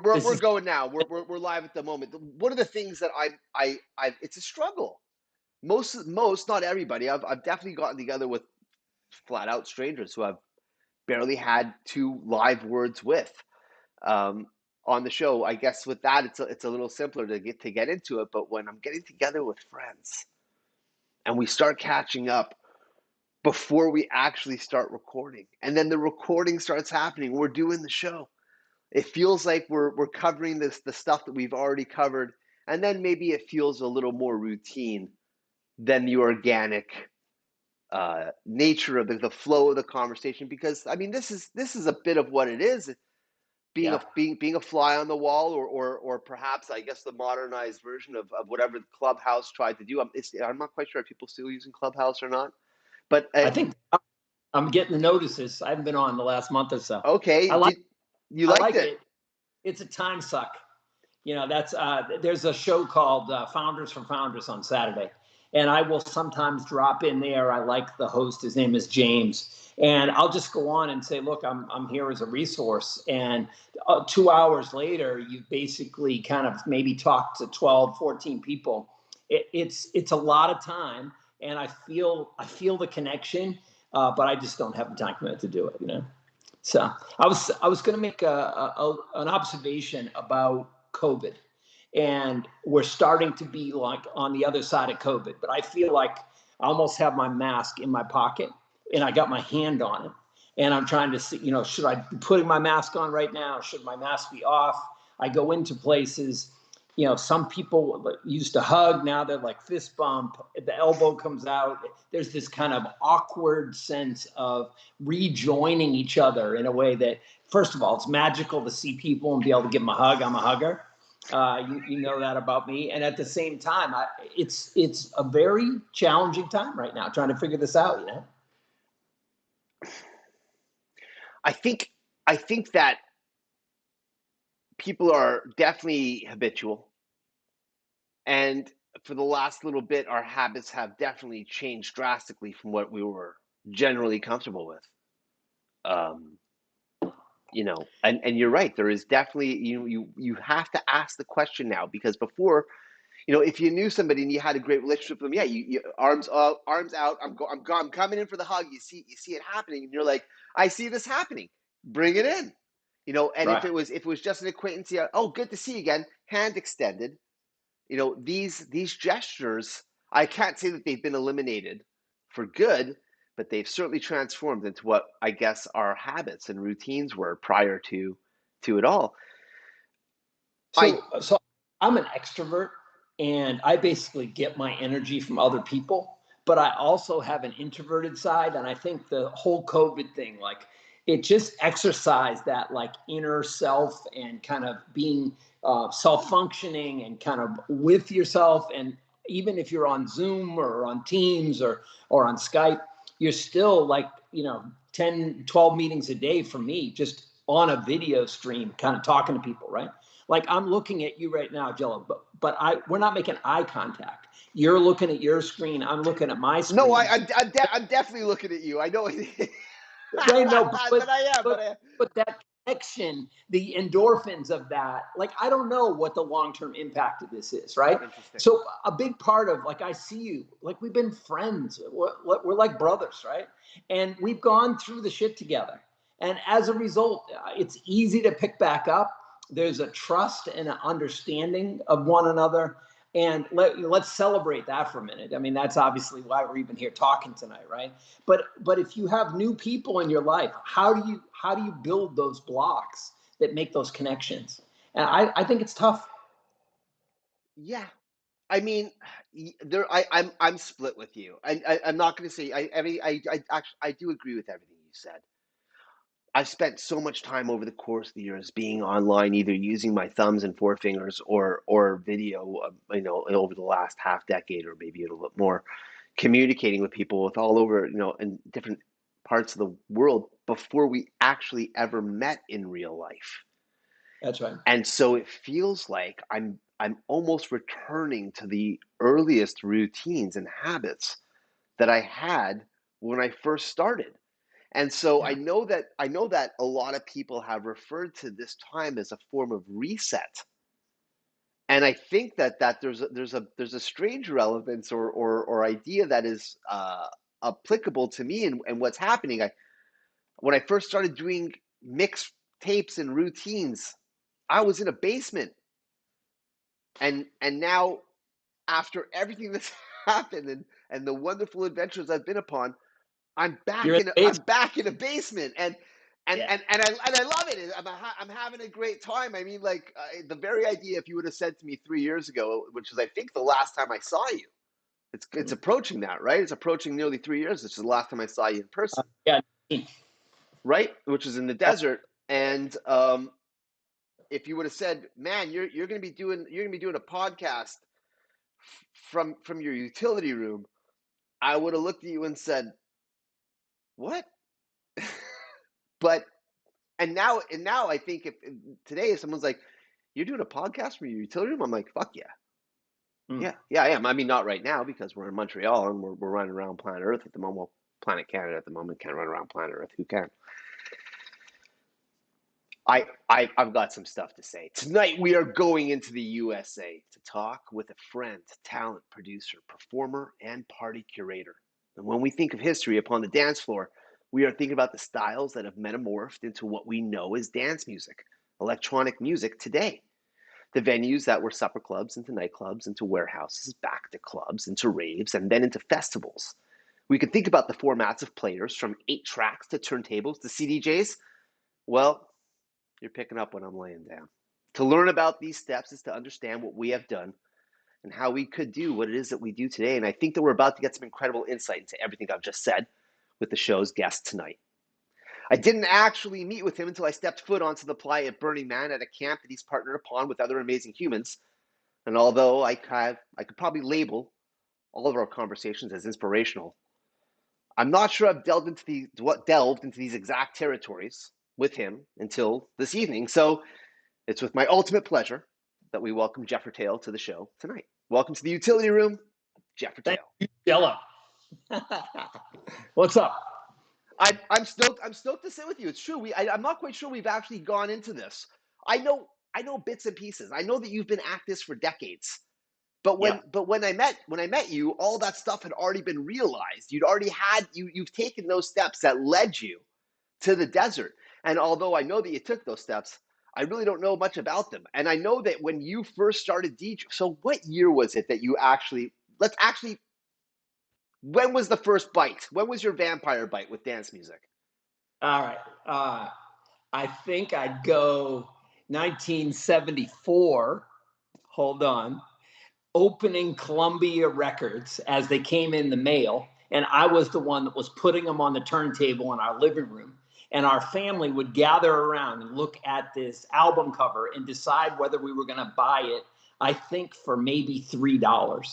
This We're is going now. We're live at the moment. One of the things that I it's a struggle. Most not everybody. I've definitely gotten together with flat out strangers who I've barely had two live words with um, on the show. I guess with that it's a little simpler to get into it. But when I'm getting together with friends and we start catching up before we actually start recording, and then the recording starts happening, we're doing the show. It feels like we're covering the stuff that we've already covered, and then maybe it feels a little more routine than the organic nature of the flow of the conversation. Because I mean, this is a bit of what it is, yeah. being a fly on the wall, or perhaps I guess the modernized version of whatever Clubhouse tried to do. I'm not quite sure if people still using Clubhouse or not, but I think I'm getting the notices. I haven't been on the last month or so. okay, I like did you I liked like it? it. It's a time suck. That's there's a show called Founders for Founders on Saturday, and I will sometimes drop in there. I like the host; his name is James, and I'll just go on and say, "Look, I'm here as a resource." And 2 hours later, you basically kind of maybe talk to 12, 14 people. It's a lot of time, and I feel the connection, but I just don't have the time commitment to do it. So I was going to make an observation about COVID, and we're starting to be like on the other side of COVID. But I feel like I almost have my mask in my pocket, and I got my hand on it, and I'm trying to see, should I be putting my mask on right now? Should my mask be off? I go into places. Some people used to hug, now they're like fist bump, the elbow comes out. There's this kind of awkward sense of rejoining each other in a way that, first of all, it's magical to see people and be able to give them a hug. I'm a hugger. You know that about me. And at the same time, it's a very challenging time right now trying to figure this out. I think I think that people are definitely habitual, and for the last little bit, our habits have definitely changed drastically from what we were generally comfortable with. Um, and you're right. There is definitely you have to ask the question now, because before, if you knew somebody and you had a great relationship with them, yeah, you arms out. I'm coming in for the hug. You see it happening, and you're like, I see this happening. Bring it in. And if Right. it was just an acquaintance, yeah, oh, good to see you again. Hand extended. These gestures, I can't say that they've been eliminated for good, but they've certainly transformed into what I guess our habits and routines were prior to it all. I So I'm an extrovert, and I basically get my energy from other people, but I also have an introverted side. And I think the whole COVID thing, like, it just exercised that like inner self and kind of being self-functioning and kind of with yourself. And even if you're on Zoom or on Teams or on Skype, you're still like, 10, 12 meetings a day for me, just on a video stream, kind of talking to people, right? Like, I'm looking at you right now, Jello, but we're not making eye contact. You're looking at your screen. I'm looking at my No, screen. I'm definitely looking at you. I know, Right? No, but I am. but but that connection, the endorphins of that, like, I don't know what the long term impact of this is, right? Interesting. So a big part of, like, I see you, like, we've been friends. We're like brothers, right? And we've gone through the shit together. And as a result, it's easy to pick back up. There's a trust and an understanding of one another. And let's celebrate that for a minute. I mean, that's obviously why we're even here talking tonight, right? But if you have new people in your life, how do you build those blocks that make those connections? And I think it's tough. Yeah, I mean, I'm split with you. I'm not going to say I mean I actually I do agree with everything you said. I've spent so much time over the course of the years being online, either using my thumbs and forefingers or video, over the last half decade or maybe a little bit more, communicating with people with all over, in different parts of the world before we actually ever met in real life. That's right. And so it feels like I'm almost returning to the earliest routines and habits that I had when I first started. And so Yeah. I know that a lot of people have referred to this time as a form of reset. And I think that there's a strange relevance or idea that is applicable to me and what's happening. When I first started doing mixed tapes and routines, I was in a basement, and now after everything that's happened and the wonderful adventures I've been upon, You're in the I'm basement. back in a basement, Yeah. and I love it. I'm having a great time. I mean, like the very idea, if you would have said to me 3 years ago, which is I think the last time I saw you, it's approaching that, right? It's approaching nearly 3 years. This is the last time I saw you in person, Yeah. right? Which is in the Yep. desert. And if you would have said, "Man, you're going to be doing a podcast from your utility room," I would have looked at you and said, "What?" But and now I think if today if someone's like, "You're doing a podcast from your utility room," I'm like, "Fuck yeah, Mm. yeah, I am." I mean, not right now because we're in Montreal and we're running around planet Earth at the moment. Well, planet Canada at the moment can't run around planet Earth. Who can? I've got some stuff to say. Tonight we are going into the USA to talk with a friend, talent, producer, performer, and party curator. And when we think of history upon the dance floor, we are thinking about the styles that have metamorphed into what we know as dance music, electronic music today. The venues that were supper clubs into nightclubs, into warehouses, back to clubs, into raves, and then into festivals. We can think about the formats of players from 8 tracks to turntables to CDJs. Well, you're picking up what I'm laying down. To learn about these steps is to understand what we have done and how we could do what it is that we do today. And I think that we're about to get some incredible insight into everything I've just said with the show's guest tonight. I didn't actually meet with him until I stepped foot onto the playa at Burning Man at a camp that he's partnered upon with other amazing humans. And although I could probably label all of our conversations as inspirational, I'm not sure I've delved into these exact territories with him until this evening. So it's with my ultimate pleasure that we welcome Jefr Tail to the show tonight. Welcome to the utility room, Jefr Thank Tail. you, Jello. What's up? I'm stoked. I'm stoked to sit with you. It's true. I'm not quite sure we've actually gone into this. I know bits and pieces. I know that you've been at this for decades. But Yep. when I met you, all that stuff had already been realized. You'd already had you've taken those steps that led you to the desert. And although I know that you took those steps, I really don't know much about them. And I know that when you first started DJ, so what year was it that you actually, when was the first bite? When was your vampire bite with dance music? All right. I think I'd go 1974. Hold on. Opening Columbia records as they came in the mail. And I was the one that was putting them on the turntable in our living room. And our family would gather around and look at this album cover and decide whether we were going to buy it, I think, for maybe $3.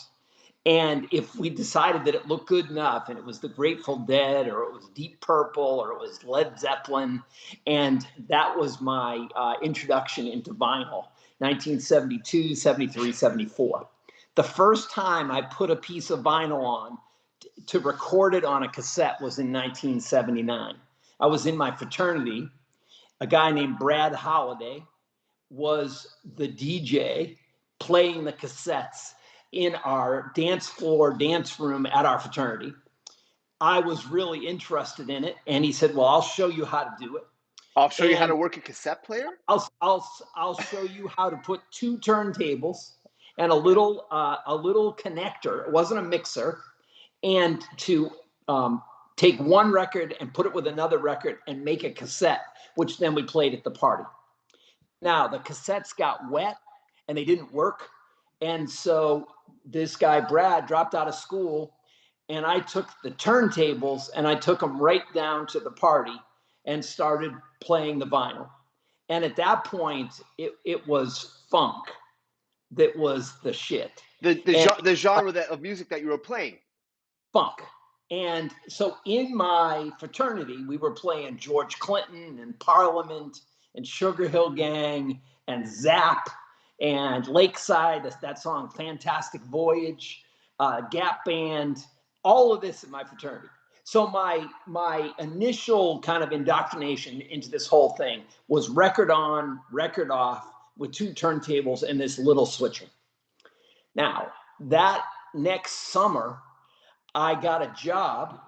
And if we decided that it looked good enough and it was the Grateful Dead or it was Deep Purple or it was Led Zeppelin, and that was my introduction into vinyl, 1972, 73, 74. The first time I put a piece of vinyl on to record it on a cassette was in 1979. I was in my fraternity. A guy named Brad Holliday was the DJ playing the cassettes in our dance floor, dance room at our fraternity. I was really interested in it. And he said, well, I'll show you how to do it. I'll show you how And to work a cassette player. I'll show you how to put 2 turntables and Okay. a little connector. It wasn't a mixer, and to take one record and put it with another record and make a cassette, which then we played at the party. Now the cassettes got wet and they didn't work, and so this guy Brad dropped out of school, and I took the turntables and I took them right down to the party and started playing the vinyl. And at that point, it was funk that was the shit. And The genre of music that you were playing. funk. And so in my fraternity, we were playing George Clinton and Parliament and Sugar Hill Gang and Zap and Lakeside, that song Fantastic Voyage, Gap Band, all of this in my fraternity. So my initial kind of indoctrination into this whole thing was record on, record off with 2 turntables and this little switcher. Now, that next summer, I got a job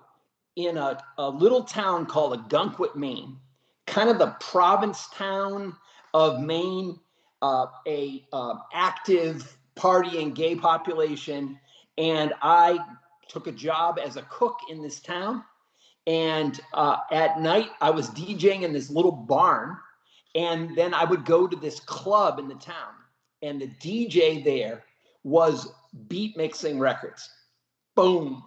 in a little town called Ogunquit, Maine, kind of the province town of Maine, a active partying gay population. And I took a job as a cook in this town. And at night, I was DJing in this little barn. And then I would go to this club in the town. And the DJ there was beat mixing records. Boom.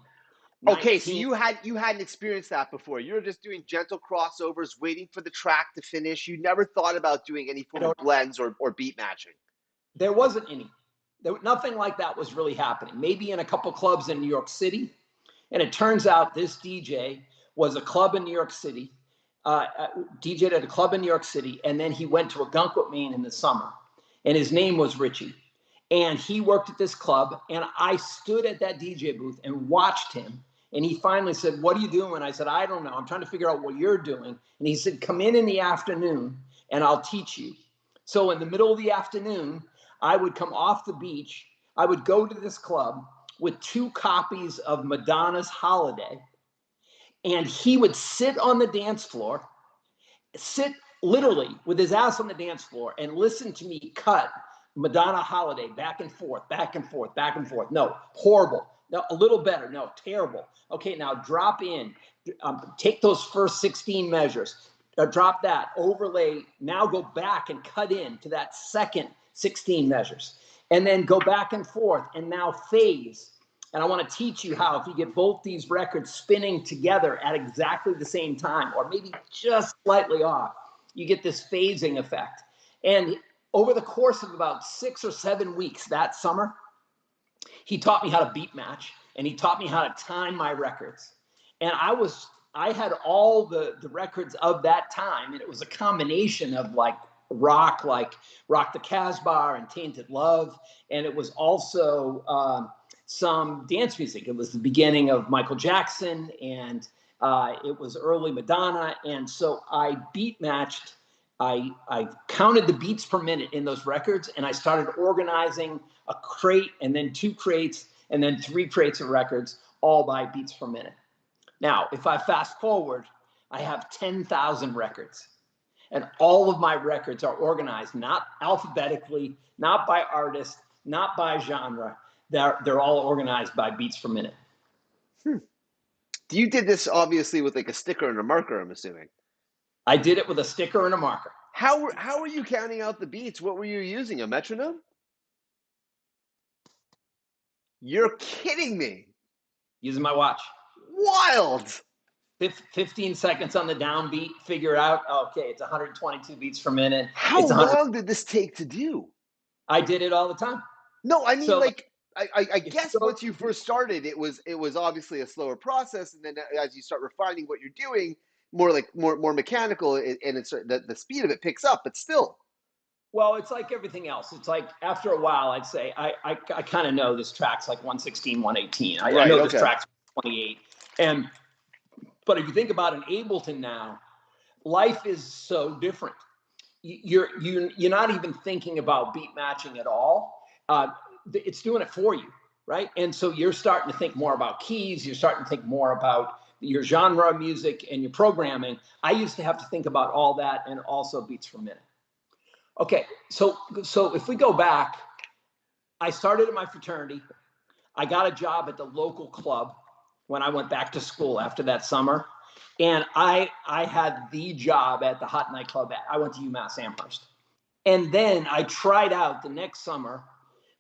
Okay, so you hadn't experienced that before. You were just doing gentle crossovers, waiting for the track to finish. You never thought about doing any form of blends or beat matching. There wasn't any. Nothing like that was really happening. Maybe in a couple clubs in New York City. And it turns out this DJ was a club in New York City, DJ'd at a club in New York City, and then he went to Ogunquit, Maine in the summer. And his name was Richie. And he worked at this club, and I stood at that DJ booth and watched him. And he finally said, "What are you doing?" I said, "I don't know. I'm trying to figure out what you're doing." And he said, "Come in the afternoon, and I'll teach you." So in the middle of the afternoon, I would come off the beach. I would go to this club with 2 copies of Madonna's Holiday. And he would sit on the dance floor, sit literally with his ass on the dance floor and listen to me cut Madonna Holiday back and forth, back and forth, back and forth. No, horrible. No, a little better. No, terrible. Okay, now drop in. Take those first 16 measures. Drop that. Overlay. Now go back and cut in to that second 16 measures. And then go back and forth. And now phase. And I want to teach you how, if you get both these records spinning together at exactly the same time, or maybe just slightly off, you get this phasing effect. And over the course of about 6 or 7 weeks that summer, he taught me how to beat match, and he taught me how to time my records. And I had all the records of that time, and it was a combination of like Rock the Casbah and Tainted Love, and it was also some dance music. It was the beginning of Michael Jackson, and it was early Madonna. And so I beat matched. I counted the beats per minute in those records, and I started organizing a crate, and then 2 crates, and then 3 crates of records, all by beats per minute. Now, if I fast forward, I have 10,000 records, and all of my records are organized, not alphabetically, not by artist, not by genre. They're all organized by beats per minute. You did this obviously with like a sticker and a marker, I'm assuming. I did it with a sticker and a marker. How were you counting out the beats? What were you using? A metronome? You're kidding me. Using my watch. Wild. 15 seconds on the downbeat, figure out, okay, it's 122 beats per minute. How long did this take to do? I did it all the time. No, I mean, so, like, I guess once you first started, it was obviously a slower process, and then as you start refining what you're doing, more mechanical, and it's the speed of it picks up, but still. Well, it's like everything else. It's like after a while, I'd say I kind of know this track's like 116, 118. I know this track's 28. But if you think about an Ableton now, life is so different. You're not even thinking about beat matching at all. It's doing it for you, right? And so you're starting to think more about keys. You're starting to think more about your genre of music and your programming. I used to have to think about all that and also beats per minute. Okay, so if we go back, I started in my fraternity. I got a job at the local club when I went back to school after that summer. And I had the job at the hot nightclub. I went to UMass Amherst. And then I tried out the next summer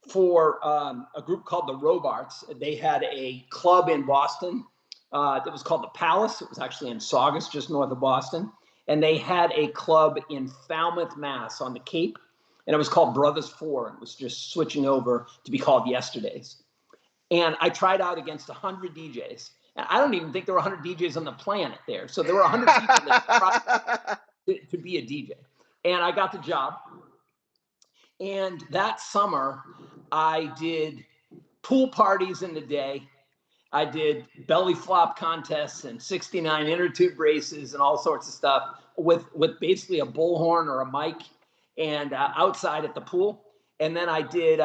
for a group called the Robarts. They had a club in Boston that was called the Palace. It was actually in Saugus, just north of Boston. And they had a club in Falmouth, Mass on the Cape. And it was called Brothers 4. It was just switching over to be called Yesterdays. And I tried out against 100 DJs. And I don't even think there were 100 DJs on the planet there. So there were 100 people that tried to be a DJ. And I got the job. And that summer, I did pool parties in the day. I did belly flop contests and 69 inner tube races and all sorts of stuff with basically a bullhorn or a mic and outside at the pool. And then I did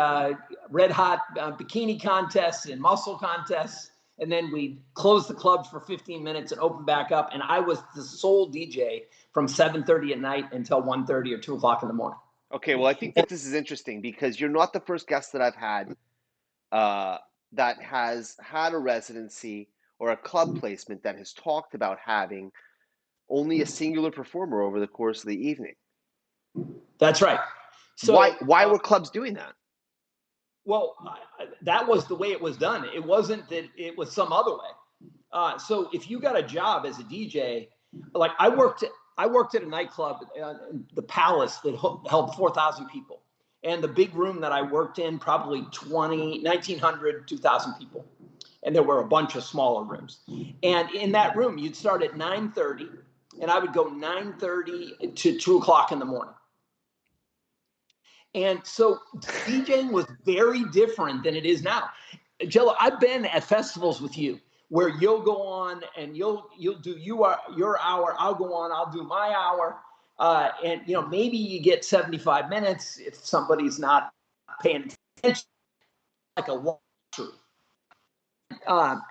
red hot bikini contests and muscle contests. And then we closed the club for 15 minutes and opened back up. And I was the sole DJ from 7:30 at night until 1:30 or 2 o'clock in the morning. Okay, well, I think that this is interesting because you're not the first guest that I've had that has had a residency or a club placement that has talked about having only a singular performer over the course of the evening. That's right. So why were clubs doing that? Well, that was the way it was done. It wasn't that it was some other way. So if you got a job as a DJ, like I worked at a nightclub, the Palace, that held 4,000 people. And the big room that I worked in, probably 1,900, 2,000 people. And there were a bunch of smaller rooms. And in that room, you'd start at 9:30, and I would go 9:30 to 2 o'clock in the morning. And so DJing was very different than it is now. Jello, I've been at festivals with you where you'll go on and you'll do your hour, I'll go on, I'll do my hour. And maybe you get 75 minutes if somebody's not paying attention, like a walkthrough.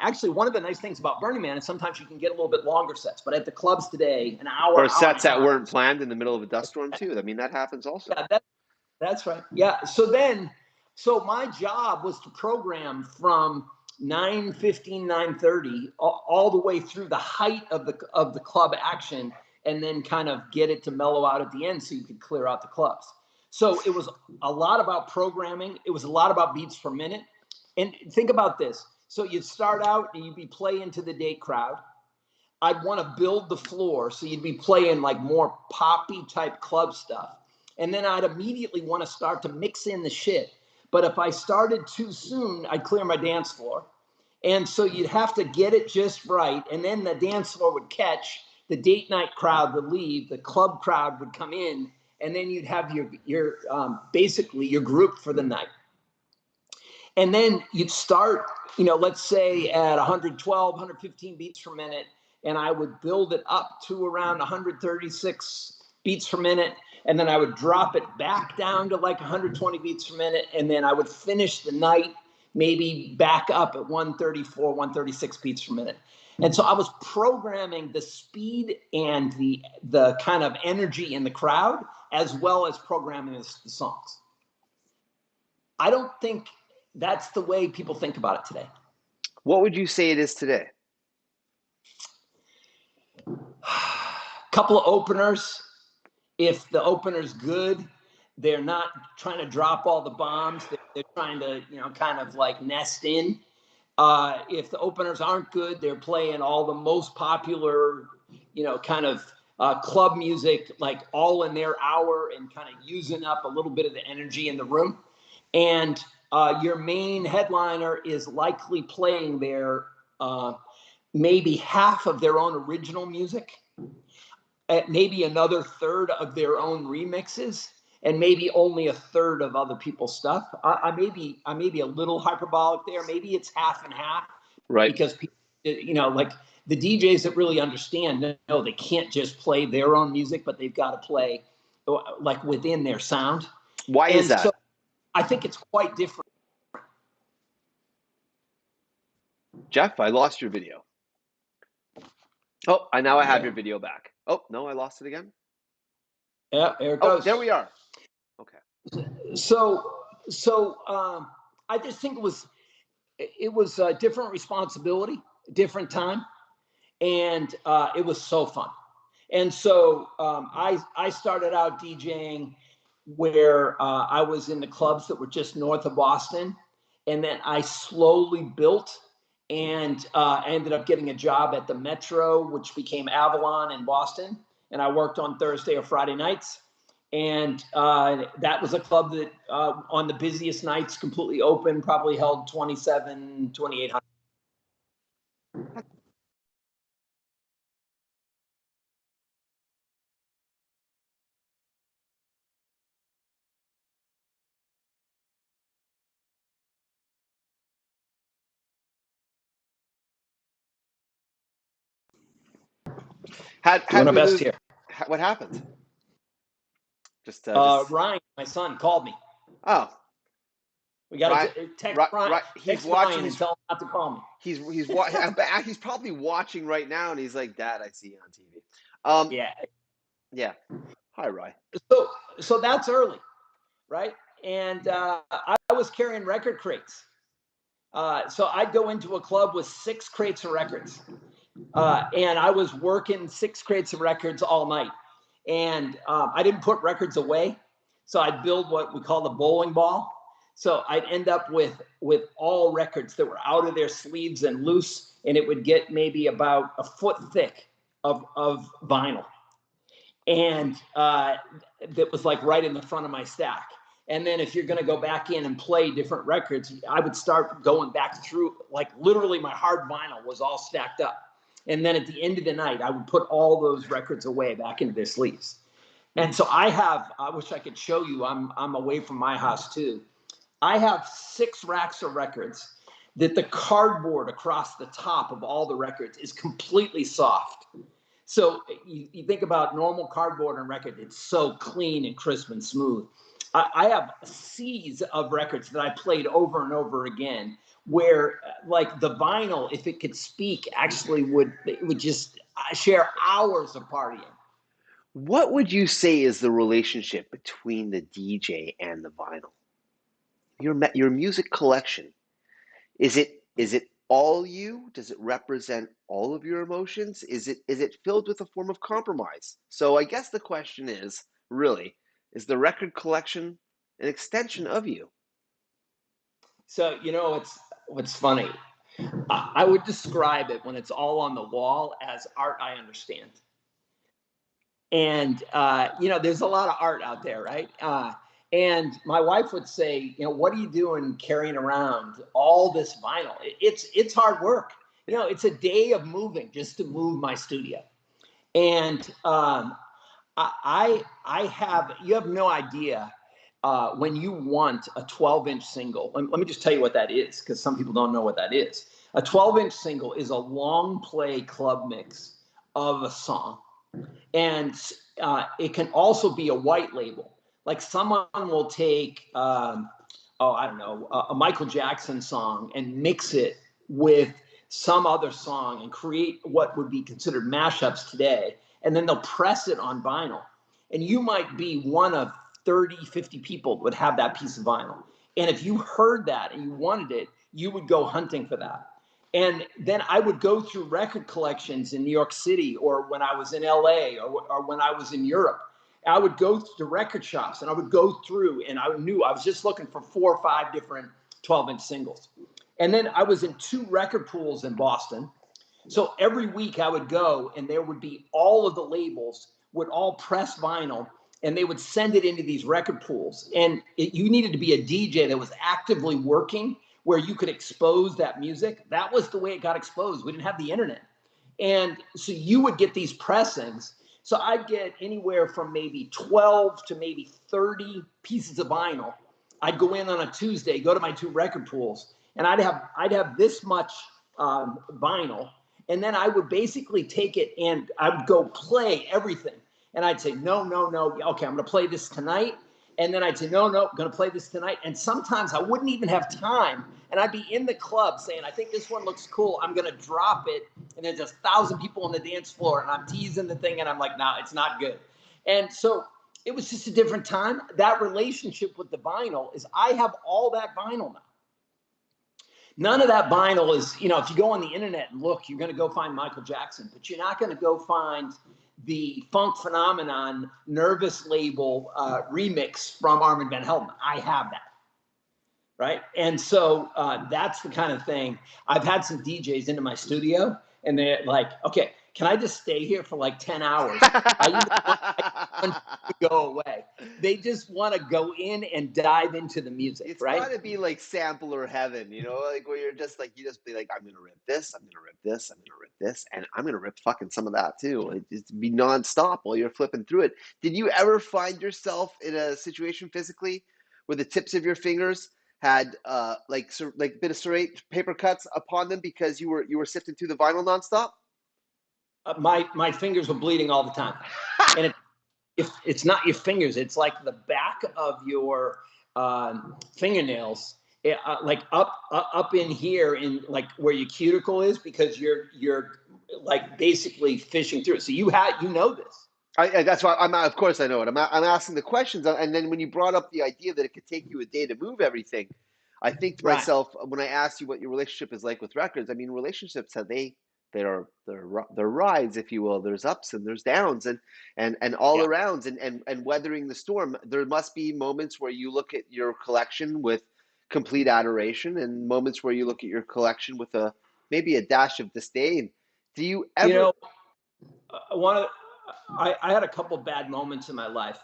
Actually, one of the nice things about Burning Man is sometimes you can get a little bit longer sets, but at the clubs today, an hour. Or sets that weren't planned in the middle of a dust storm too. I mean, that happens also. Yeah, that's right. Yeah. So my job was to program from 9:15, 9:30, all the way through the height of the club action, and then kind of get it to mellow out at the end so you could clear out the clubs. So it was a lot about programming. It was a lot about beats per minute. And think about this. So you'd start out and you'd be playing to the date crowd. I'd want to build the floor. So you'd be playing like more poppy type club stuff. And then I'd immediately want to start to mix in the shit. But if I started too soon, I'd clear my dance floor. And so you'd have to get it just right. And then the dance floor would catch, the date night crowd would leave, the club crowd would come in, and then you'd have your basically your group for the night. And then you'd start, let's say at 112, 115 beats per minute, and I would build it up to around 136 beats per minute. And then I would drop it back down to like 120 beats per minute. And then I would finish the night maybe back up at 134, 136 beats per minute. And so I was programming the speed and the kind of energy in the crowd, as well as programming the songs. I don't think that's the way people think about it today. What would you say it is today? Couple of openers. If the opener's good, they're not trying to drop all the bombs. They're trying to, kind of like nest in. If the openers aren't good, they're playing all the most popular, kind of club music, like all in their hour and kind of using up a little bit of the energy in the room. And your main headliner is likely playing their maybe half of their own original music, maybe another third of their own remixes, and maybe only a third of other people's stuff. I may be a little hyperbolic there. Maybe it's half and half, right? Because people, like the DJs that really understand, no, they can't just play their own music, but they've got to play like within their sound. Why is that? So I think it's quite different. Jeff, I lost your video. Oh, I have your video back. Oh, no, I lost it again. Yeah, there it goes. Oh, there we are. Okay. So I just think it was a different responsibility, different time, and it was so fun. And so I started out DJing where I was in the clubs that were just north of Boston, and then I slowly built. And I ended up getting a job at the Metro, which became Avalon in Boston. And I worked on Thursday or Friday nights. And that was a club that on the busiest nights, completely open, probably held 2,800. How Doing did our we best lose? here. What happened? Just. Ryan, my son, called me. Oh, We got right, to text right, Ryan, right. He's text watching. Ryan and tell him not to call me. He's probably watching right now, and he's like, "Dad, I see you on TV." Um, Yeah. yeah. Hi, Ryan. So that's early, right? And I was carrying record crates. So I'd go into a club with 6 crates of records. And I was working 6 crates of records all night. And I didn't put records away. So I'd build what we call the bowling ball. So I'd end up with all records that were out of their sleeves and loose. And it would get maybe about a foot thick of vinyl. And that was like right in the front of my stack. And then if you're going to go back in and play different records, I would start going back through, like literally my hard vinyl was all stacked up. And then at the end of the night, I would put all those records away back into their sleeves. And so I wish I could show you, I'm away from my house too. I have 6 racks of records that the cardboard across the top of all the records is completely soft. So you think about normal cardboard and record, it's so clean and crisp and smooth. I have seas of records that I played over and over again where like the vinyl, if it could speak, actually would just share hours of partying. What would you say is the relationship between the DJ and the vinyl? Your music collection. Is it all you? Does it represent all of your emotions? Is it filled with a form of compromise? So I guess the question is, really, is the record collection an extension of you? So, it's what's funny. I would describe it when it's all on the wall as art I understand. And there's a lot of art out there, right? And my wife would say, what are you doing carrying around all this vinyl? It's hard work. It's a day of moving just to move my studio. And I have you have no idea when you want a 12-inch single. Let me just tell you what that is, because some people don't know what that is. A 12-inch single is a long play club mix of a song, and it can also be a white label. Like someone will take, I don't know, a Michael Jackson song and mix it with some other song and create what would be considered mashups today. And then they'll press it on vinyl. And you might be one of 30, 50 people that would have that piece of vinyl. And if you heard that and you wanted it, you would go hunting for that. And then I would go through record collections in New York City, or when I was in LA, or when I was in Europe. I would go to record shops and I would go through, and I knew I was just looking for 4 or 5 different 12-inch singles. And then I was in 2 record pools in Boston. So every week I would go, and there would be all of the labels would all press vinyl, and they would send it into these record pools. And you needed to be a DJ that was actively working, where you could expose that music. That was the way it got exposed. We didn't have the internet. And so you would get these pressings. So I'd get anywhere from maybe 12 to maybe 30 pieces of vinyl. I'd go in on a Tuesday, go to my 2 record pools, and I'd have this much vinyl. And then I would basically take it and I would go play everything. And I'd say, no, no, no. Okay, I'm going to play this tonight. And then I'd say, no, no, I'm going to play this tonight. And sometimes I wouldn't even have time. And I'd be in the club saying, I think this one looks cool. I'm going to drop it. And there's 1,000 people on the dance floor. And I'm teasing the thing. And I'm like, nah, it's not good. And so it was just a different time. That relationship with the vinyl is I have all that vinyl now. None of that vinyl is, if you go on the internet and look, you're going to go find Michael Jackson, but you're not going to go find the Funk Phenomenon Nervous label remix from Armin van Helden. I have that. Right. And so that's the kind of thing. I've had some DJs into my studio and they're like, okay, can I just stay here for like 10 hours? I even want to go away. They just want to go in and dive into the music, It's right? got to be like sampler heaven, like where you're just like, you just be like, I'm gonna rip this, I'm gonna rip this, I'm gonna rip this, and I'm gonna rip fucking some of that too. It just be nonstop while you're flipping through it. Did you ever find yourself in a situation physically where the tips of your fingers had like a bit of serrate paper cuts upon them because you were sifting through the vinyl nonstop? My fingers were bleeding all the time, and if it's not your fingers, it's like the back of your fingernails, like up in here, in like where your cuticle is, because you're like basically fishing through it. So you know this. That's why of course I know it. I'm asking the questions, and then when you brought up the idea that it could take you a day to move everything, I think to Right. myself, when I asked you what your relationship is like with records, I mean, relationships have they're rides, if you will. There's ups and there's downs, and all Yeah. arounds, and weathering the storm. There must be moments where you look at your collection with complete adoration, and moments where you look at your collection with maybe a dash of disdain. Do you You ever? know, one of I had a couple bad moments in my life,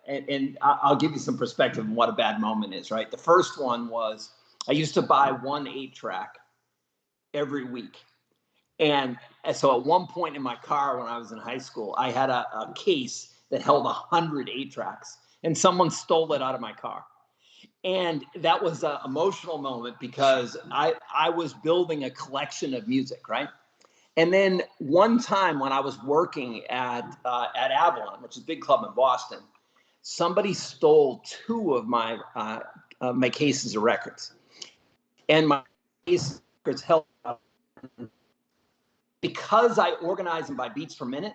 and I'll give you some perspective on what a bad moment is. Right. The first one was I used to buy 1 8-track every week. And so at one point in my car when I was in high school, I had a case that held 100 8-tracks, and someone stole it out of my car. And that was an emotional moment because I was building a collection of music, right? And then one time when I was working at Avalon, which is a big club in Boston, somebody stole 2 of my cases of records, and my cases of records held, because I organize them by beats per minute.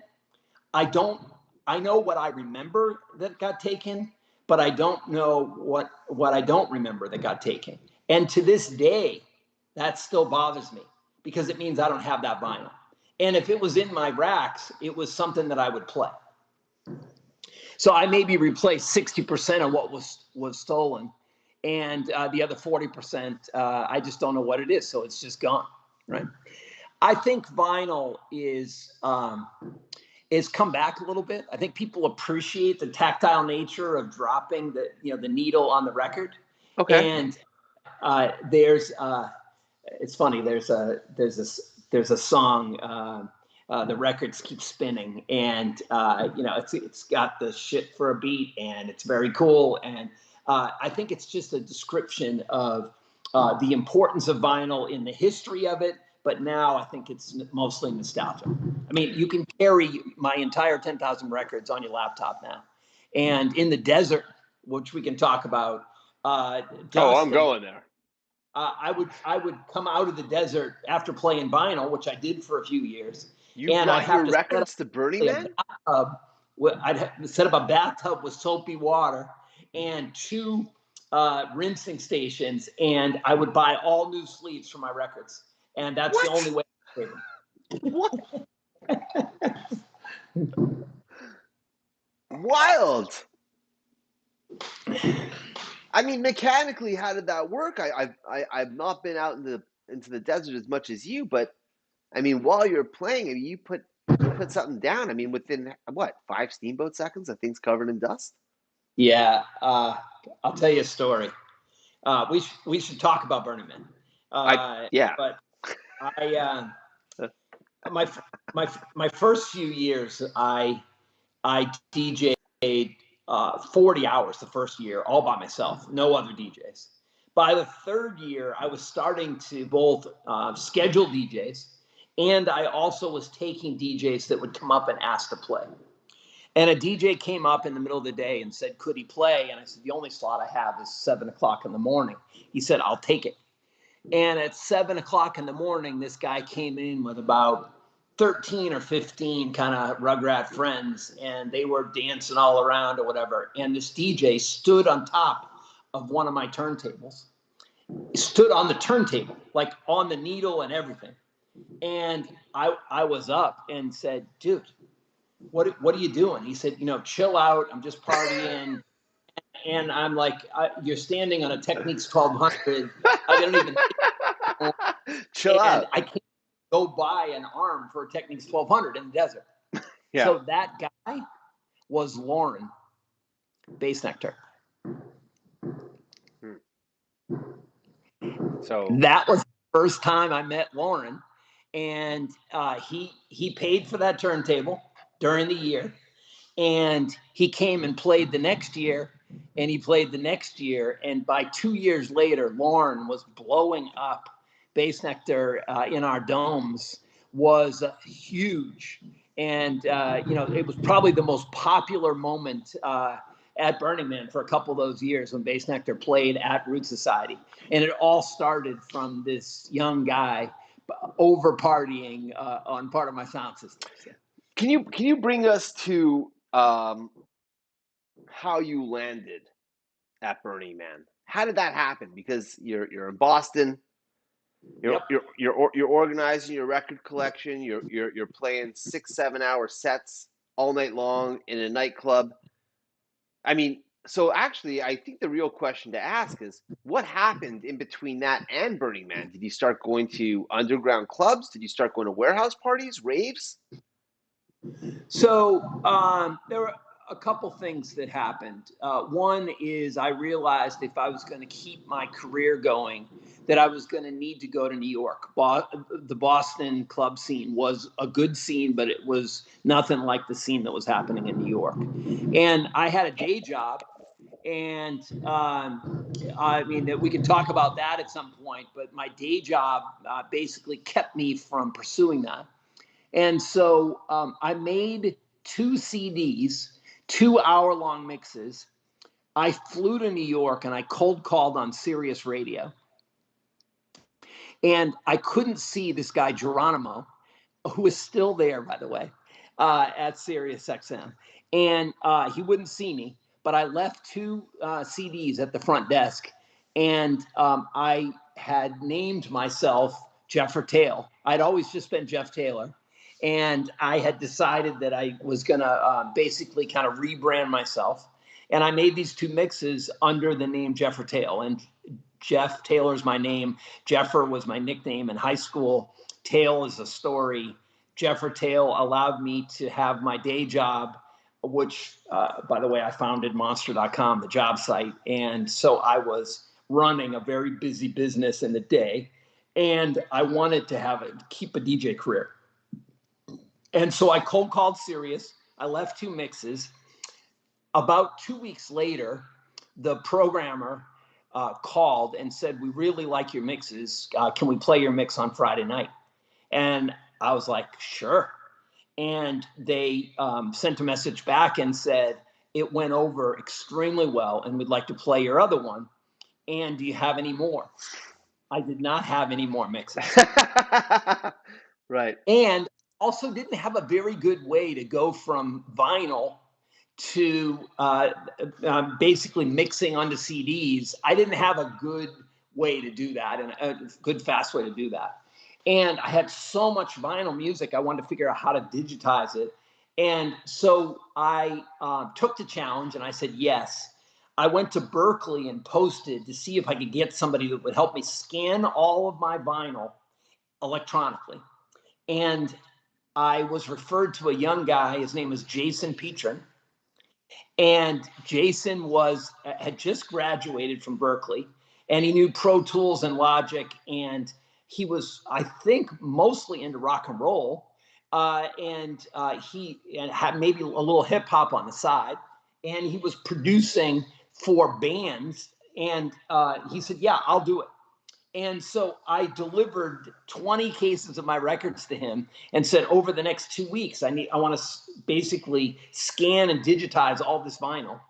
I don't. I know what I remember that got taken, but I don't know what I don't remember that got taken. And to this day, that still bothers me because it means I don't have that vinyl. And if it was in my racks, it was something that I would play. So I maybe replaced 60% of what was stolen, and the other 40%, I just don't know what it is. So it's just gone, right? I think vinyl is come back a little bit. I think people appreciate the tactile nature of dropping the needle on the record. Okay. And it's funny. There's a song. The records keep spinning, and it's got the shit for a beat, and it's very cool. And I think it's just a description of the importance of vinyl in the history of it. But now I think it's mostly nostalgia. I mean, you can carry my entire 10,000 records on your laptop now. And in the desert, which we can talk about, Oh, I'm Dustin, going there. I would come out of the desert after playing vinyl, which I did for a few years, You and I'd brought have your to set up records to Burning a Man? bathtub. I'd have to set up a bathtub with soapy water and 2 rinsing stations, and I would buy all new sleeves for my records, and that's the only What? way I could What? Wild. I mean, mechanically, how did that work? I've not been out into the desert as much as you, but I mean, while you're playing, I mean, you put something down. I mean, within what, 5 steamboat seconds, the thing's covered in dust. Yeah, I'll tell you a story. We should talk about Burning Man. Yeah. But I my my first few years, I DJ'd 40 hours the first year, all by myself, no other DJs. By the third year, I was starting to both schedule DJs, and I also was taking DJs that would come up and ask to play. And a DJ came up in the middle of the day and said, could he play? And I said, the only slot I have is 7 o'clock in the morning. He said, I'll take it. And at 7 o'clock in the morning, this guy came in with about 13 or 15 kind of rugrat friends, and they were dancing all around or whatever. And this DJ stood on top of one of my turntables, stood on the turntable, like on the needle and everything. And I was up and said, dude, what are you doing? He said, chill out. I'm just partying. And I'm like, you're standing on a Technics 1200. I don't even Chill and out. I can't go buy an arm for a Technics 1200 in the desert. Yeah. So that guy was Lauren, bass nectar. So That was the first time I met Lauren, and he paid for that turntable during the year, and he came and played the next year, and he played the next year, and by 2 years later, Lauren was blowing up bass nectar in our domes was huge. And, it was probably the most popular moment at Burning Man for a couple of those years when Bass Nectar played at Root Society. And it all started from this young guy over partying on part of my sound system. So. Can you bring us to how you landed at Burning Man? How did that happen? Because you're in Boston. You're organizing your record collection. You're playing 6-7 hour sets all night long in a nightclub. I mean, so actually, I think the real question to ask is what happened in between that and Burning Man? Did you start going to underground clubs? Did you start going to warehouse parties, raves? So there were a couple things that happened. One is I realized if I was going to keep my career going, that I was going to need to go to New York. The Boston club scene was a good scene, but it was nothing like the scene that was happening in New York. And I had a day job. And I mean, we can talk about that at some point, but my day job basically kept me from pursuing that. And so I made 2 CDs, 2-hour-long mixes. I flew to New York and I cold called on Sirius Radio. And I couldn't see this guy, Geronimo, who is still there, by the way, at Sirius XM. And he wouldn't see me, but I left 2 CDs at the front desk. And I had named myself Jefr Taylor. I'd always just been Jeff Taylor. And I had decided that I was going to basically kind of rebrand myself. And I made these 2 mixes under the name Jefr Taylor. And Jeff Taylor's my name. Jefr was my nickname in high school. Tail is a story. Jefr Taylor allowed me to have my day job, which, by the way, I founded Monster.com, the job site. And so I was running a very busy business in the day. And I wanted to keep a DJ career. And so I cold called Sirius. I left 2 mixes. About 2 weeks later, the programmer called and said, "We really like your mixes. Can we play your mix on Friday night?" And I was like, "Sure." And they sent a message back and said, "It went over extremely well, and we'd like to play your other one. And do you have any more?" I did not have any more mixes. Right. And also didn't have a very good way to go from vinyl to basically mixing onto CDs. I didn't have a good way to do that and a good, fast way to do that. And I had so much vinyl music, I wanted to figure out how to digitize it. And so I took the challenge and I said yes. I went to Berkeley and posted to see if I could get somebody that would help me scan all of my vinyl electronically. And I was referred to a young guy. His name was Jason Petrin. And Jason had just graduated from Berkeley, and he knew Pro Tools and Logic. And he was, I think, mostly into rock and roll. He had maybe a little hip hop on the side. And he was producing for bands. And he said, "Yeah, I'll do it." And so I delivered 20 cases of my records to him and said, over the next 2 weeks, I want to basically scan and digitize all this vinyl.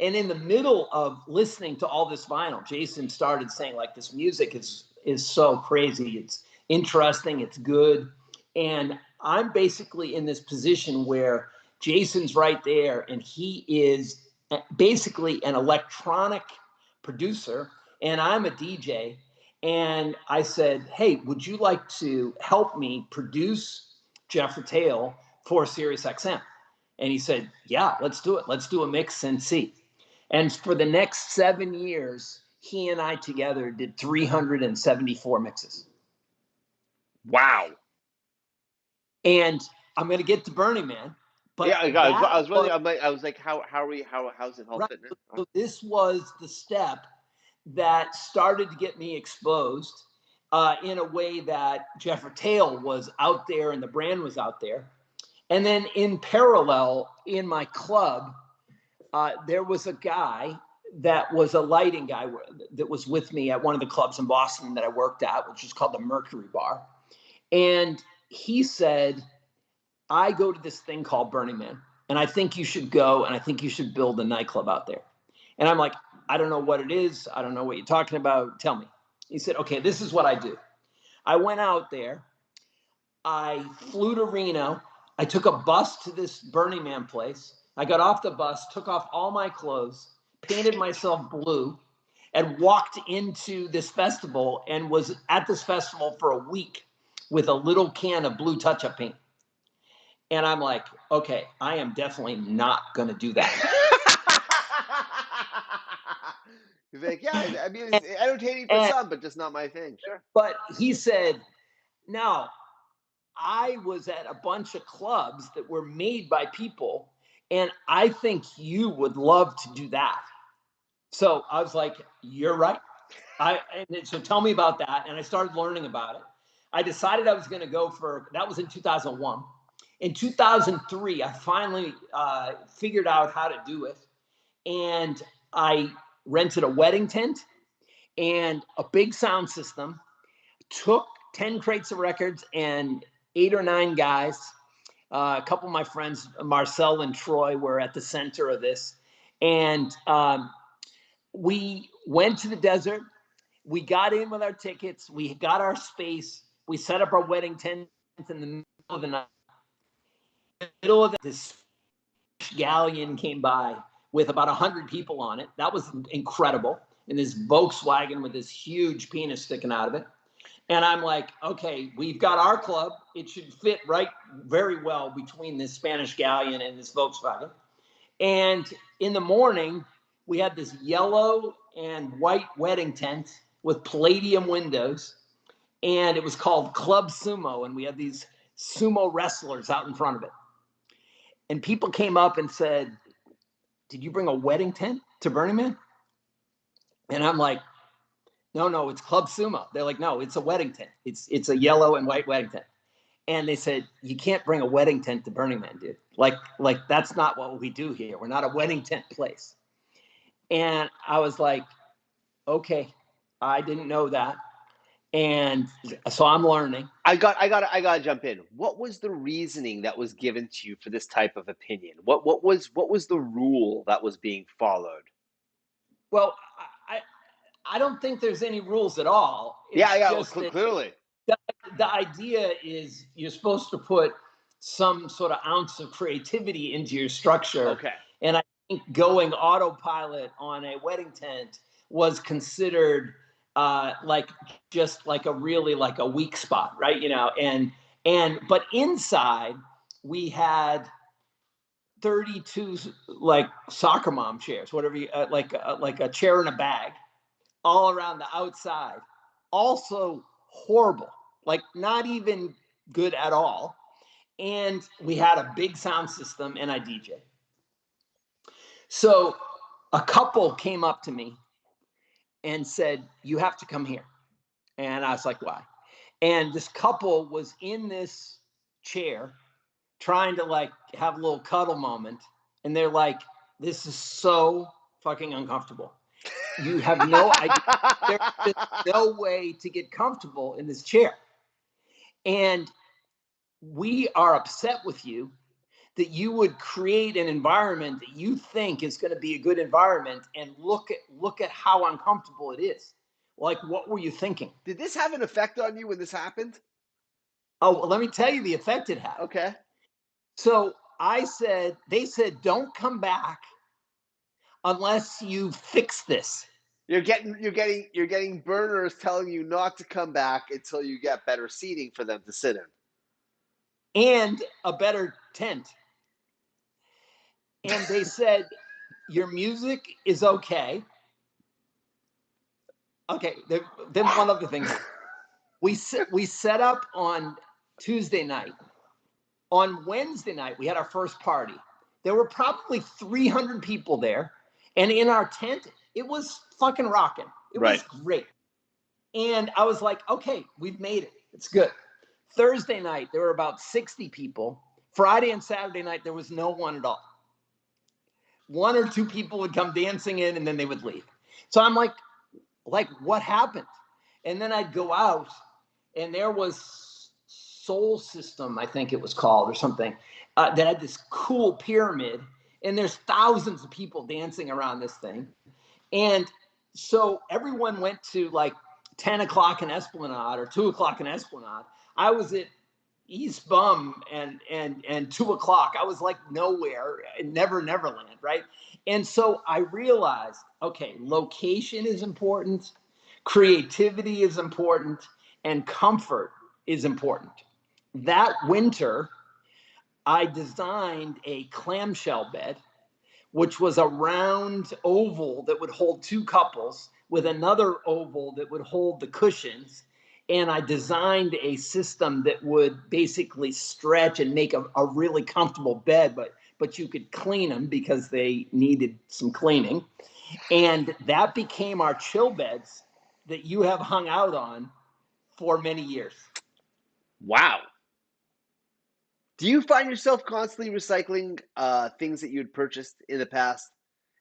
And in the middle of listening to all this vinyl, Jason started saying, like, this music is so crazy. It's interesting. It's good. And I'm basically in this position where Jason's right there, and he is basically an electronic producer, and I'm a DJ. And I said, "Hey, would you like to help me produce Jefr Taylor for Sirius XM?" And he said, "Yeah, let's do it. Let's do a mix and see." And for the next 7 years, he and I together did 374 mixes. Wow. And I'm going to get to Burning Man. But yeah, I was really, I was like, how's it help fitness? So this was the step that started to get me exposed in a way that Jefr Taylor was out there and the brand was out there. And then in parallel, in my club, there was a guy that was a lighting guy that was with me at one of the clubs in Boston that I worked at, which is called the Mercury Bar. And he said, I go to this thing called Burning Man, and I think you should go, and I think you should build a nightclub out there. And I'm like, I don't know what it is. I don't know what you're talking about. Tell me. He said, okay, this is what I do. I went out there. I flew to Reno. I took a bus to this Burning Man place. I got off the bus, took off all my clothes, painted myself blue, and walked into this festival and was at this festival for a week with a little can of blue touch-up paint. And I'm like, okay, I am definitely not going to do that. He's like, yeah, I mean, it's entertaining for some, but just not my thing. Sure. But he said, no, I was at a bunch of clubs that were made by people, and I think you would love to do that. So I was like, you're right. So tell me about that. And I started learning about it. I decided I was going to go that was in 2001. In 2003, I finally figured out how to do it. And I rented a wedding tent and a big sound system, took 10 crates of records and 8 or 9 guys. A couple of my friends, Marcel and Troy, were at the center of this. And we went to the desert. We got in with our tickets. We got our space. We set up our wedding tent in the middle of the night. In the middle of this galleon came by with about 100 people on it. That was incredible. In this Volkswagen with this huge penis sticking out of it. And I'm like, okay, we've got our club. It should fit very well between this Spanish galleon and this Volkswagen. And in the morning, we had this yellow and white wedding tent with palladium windows. And it was called Club Sumo. And we had these sumo wrestlers out in front of it. And people came up and said, did you bring a wedding tent to Burning Man? And I'm like, no, it's Club Sumo. They're like, no, it's a wedding tent. It's a yellow and white wedding tent. And they said, you can't bring a wedding tent to Burning Man, dude. Like that's not what we do here. We're not a wedding tent place. And I was like, okay, I didn't know that. And so I'm learning. I gotta jump in. What was the reasoning that was given to you for this type of opinion? What was the rule that was being followed? Well, I don't think there's any rules at all. It's just clearly. The idea is you're supposed to put some sort of ounce of creativity into your structure. Okay. And I think going autopilot on a wedding tent was considered like a weak spot, right? But inside we had 32 like soccer mom chairs, whatever like a chair in a bag, all around the outside. Also horrible, like not even good at all. And we had a big sound system and I DJ. So a couple came up to me and said, you have to come here. And I was like, why? And this couple was in this chair trying to like have a little cuddle moment. And they're like, this is so fucking uncomfortable. You have no idea. There's no way to get comfortable in this chair. And we are upset with you that you would create an environment that you think is going to be a good environment, and look at how uncomfortable it is. Like, what were you thinking? Did this have an effect on you when this happened? Oh, well, let me tell you the effect it had. Okay. So they said, don't come back unless you fix this. You're getting burners telling you not to come back until you get better seating for them to sit in. And a better tent. And they said, your music is okay. Okay, then one other thing. We set up on Tuesday night. On Wednesday night, we had our first party. There were probably 300 people there. And in our tent, it was fucking rocking. It was great. And I was like, okay, we've made it. It's good. Thursday night, there were about 60 people. Friday and Saturday night, there was no one at all. 1 or 2 people would come dancing in and then they would leave. So I'm like, what happened? And then I'd go out and there was Soul System, I think it was called, or something, that had this cool pyramid, and there's thousands of people dancing around this thing. And so everyone went to like 10 o'clock in Esplanade or 2 o'clock in Esplanade. I was at East Bum and 2 o'clock. I was like nowhere, Neverland, right? And so I realized, okay, location is important, creativity is important, and comfort is important. That winter, I designed a clamshell bed, which was a round oval that would hold two couples with another oval that would hold the cushions. And I designed a system that would basically stretch and make a really comfortable bed, but you could clean them because they needed some cleaning. And that became our chill beds that you have hung out on for many years. Wow. Do you find yourself constantly recycling things that you had purchased in the past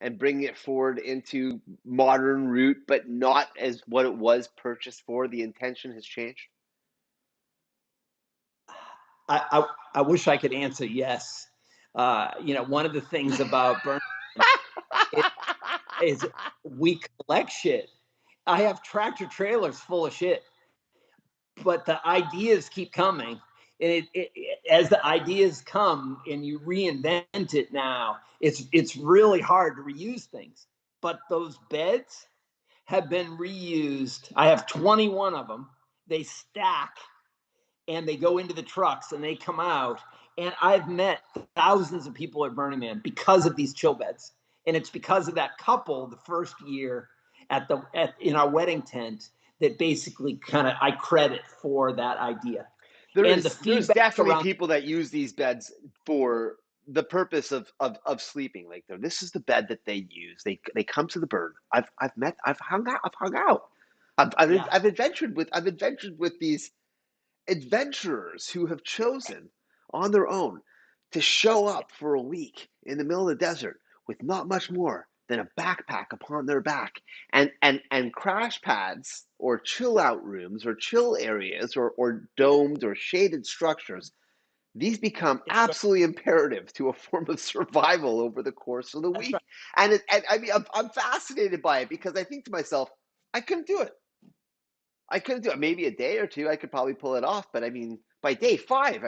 and bringing it forward into modern route, but not as what it was purchased for? The intention has changed? I wish I could answer yes. One of the things about Burn is we collect shit. I have tractor trailers full of shit, but the ideas keep coming. And as the ideas come and you reinvent it now, it's really hard to reuse things. But those beds have been reused. I have 21 of them. They stack and they go into the trucks and they come out. And I've met thousands of people at Burning Man because of these chill beds. And it's because of that couple the first year in our wedding tent that basically kind of I credit for that idea. And the There's feedback definitely around people that use these beds for the purpose of sleeping. Like this is the bed that they use. They come to the burn. I've hung out. yeah, I've adventured with these adventurers who have chosen on their own to show up for a week in the middle of the desert with not much more than a backpack upon their back and crash pads or chill out rooms or chill areas or domed or shaded structures. These become that's right. absolutely imperative to a form of survival over the course of the That's right. week. And I mean, I'm fascinated by it because I think to myself, I couldn't do it. I couldn't do it. Maybe a day or two, I could probably pull it off. But I mean, by day five,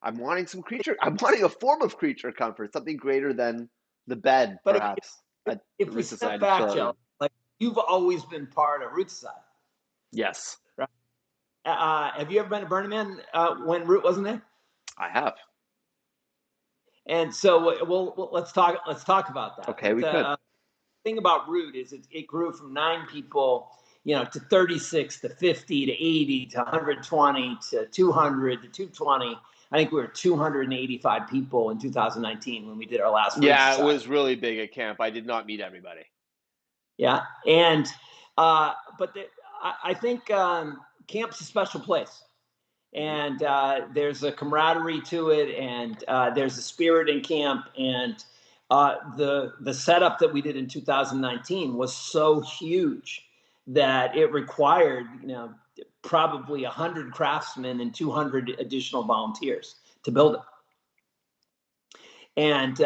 I'm wanting some creature. I'm wanting a form of creature comfort, something greater than the bed, But perhaps. At if we Root step Society back, chill out room. Joe, like you've always been part of Root Society, Yes, right? Have you ever been to Burning Man when Root wasn't there? I have. And so, well, let's talk about that. Okay, But we the could. thing about Root is it grew from 9 people, to 36 to 50 to 80 to 120 to 200 to 220. I think we were 285 people in 2019 when we did our last Root Yeah, it Society. was really big at camp. I did not meet everybody. Yeah, and but I think camp's a special place, and there's a camaraderie to it, and there's a spirit in camp, and the setup that we did in 2019 was so huge that it required probably 100 craftsmen and 200 additional volunteers to build it. And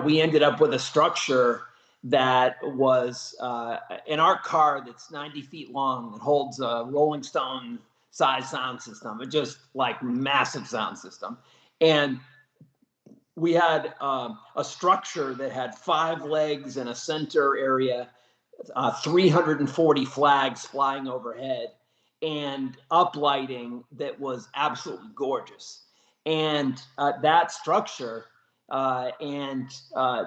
we ended up with a structure that was an art car that's 90 feet long that holds a Rolling Stone size sound system. It just like massive sound system. And we had a structure that had 5 legs and a center area, 340 flags flying overhead, and uplighting that was absolutely gorgeous. And that structure and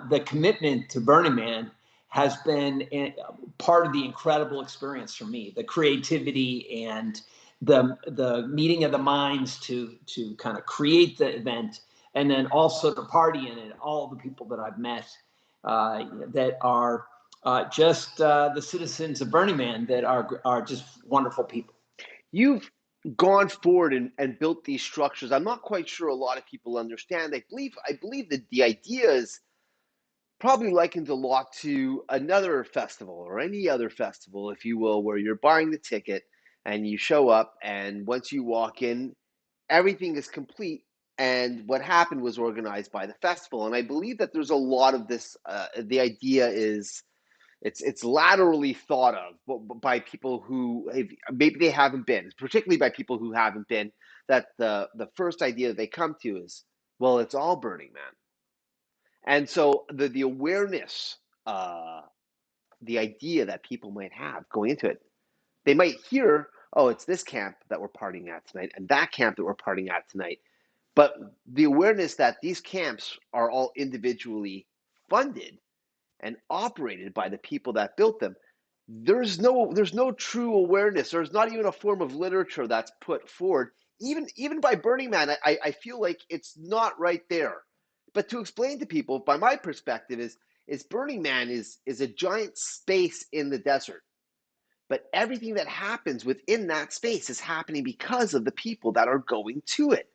the commitment to Burning Man has been part of the incredible experience for me. The creativity and the meeting of the minds to kind of create the event, and then also the party in it. All the people that I've met that are just the citizens of Burning Man that are just wonderful people. You've gone forward and built these structures. I'm not quite sure a lot of people understand. I believe that the idea is probably likened a lot to another festival or any other festival, if you will, where you're buying the ticket and you show up, and once you walk in, everything is complete. And what happened was organized by the festival. And I believe that there's a lot of this. The idea is it's laterally thought of by people who maybe they haven't been, particularly by people who haven't been. That the first idea that they come to is, well, it's all Burning Man. And so the awareness, the idea that people might have going into it, they might hear, oh, it's this camp that we're partying at tonight and that camp that we're partying at tonight. But the awareness that these camps are all individually funded and operated by the people that built them, there's no true awareness. There's not even a form of literature that's put forward, even by Burning Man. I feel like it's not right there. But to explain to people, by my perspective, is Burning Man is a giant space in the desert. But everything that happens within that space is happening because of the people that are going to it.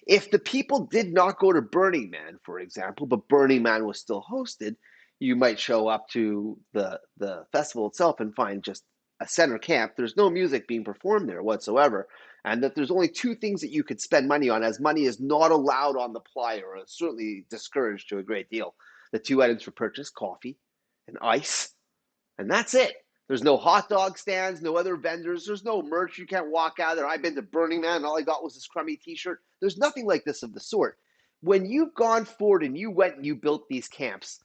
If the people did not go to Burning Man, for example, but Burning Man was still hosted, you might show up to the festival itself and find just a center camp. There's no music being performed there whatsoever, and that there's only two things that you could spend money on, as money is not allowed on the playa, or certainly discouraged to a great deal. The two items for purchase: coffee and ice, and that's it. There's no hot dog stands, no other vendors. There's no merch. You can't walk out there. I've been to Burning Man, and all I got was this crummy T-shirt. There's nothing like this of the sort. When you've gone forward and you went and you built these camps,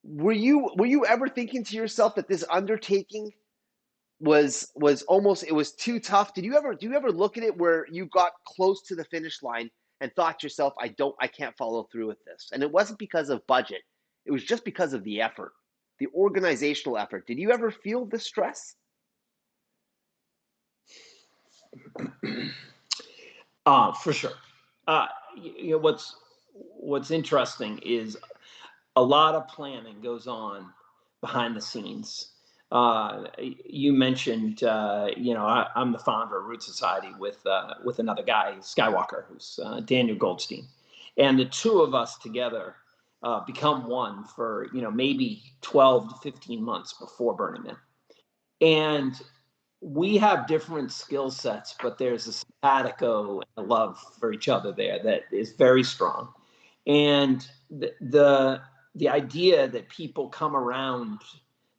were you ever thinking to yourself that this undertaking was almost, it was too tough? Do you ever look at it where you got close to the finish line and thought to yourself, I can't follow through with this? And it wasn't because of budget. It was just because of the effort, the organizational effort. Did you ever feel the stress? For sure. What's interesting is a lot of planning goes on behind the scenes. You mentioned, I'm the founder of Root Society with another guy, Skywalker, who's Daniel Goldstein, and the two of us together become one for maybe 12 to 15 months before Burning Man, and we have different skill sets, but there's a simpatico and a love for each other there that is very strong. And the idea that people come around,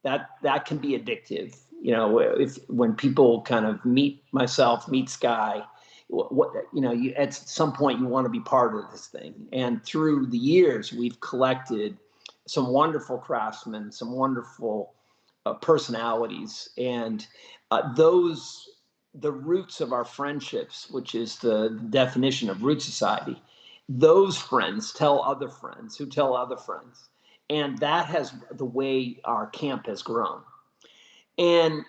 that can be addictive. If when people kind of meet myself, meet Sky, you at some point you want to be part of this thing. And through the years, we've collected some wonderful craftsmen, some wonderful personalities, and the roots of our friendships, which is the definition of Root Society. Those friends tell other friends who tell other friends, and that has the way our camp has grown. And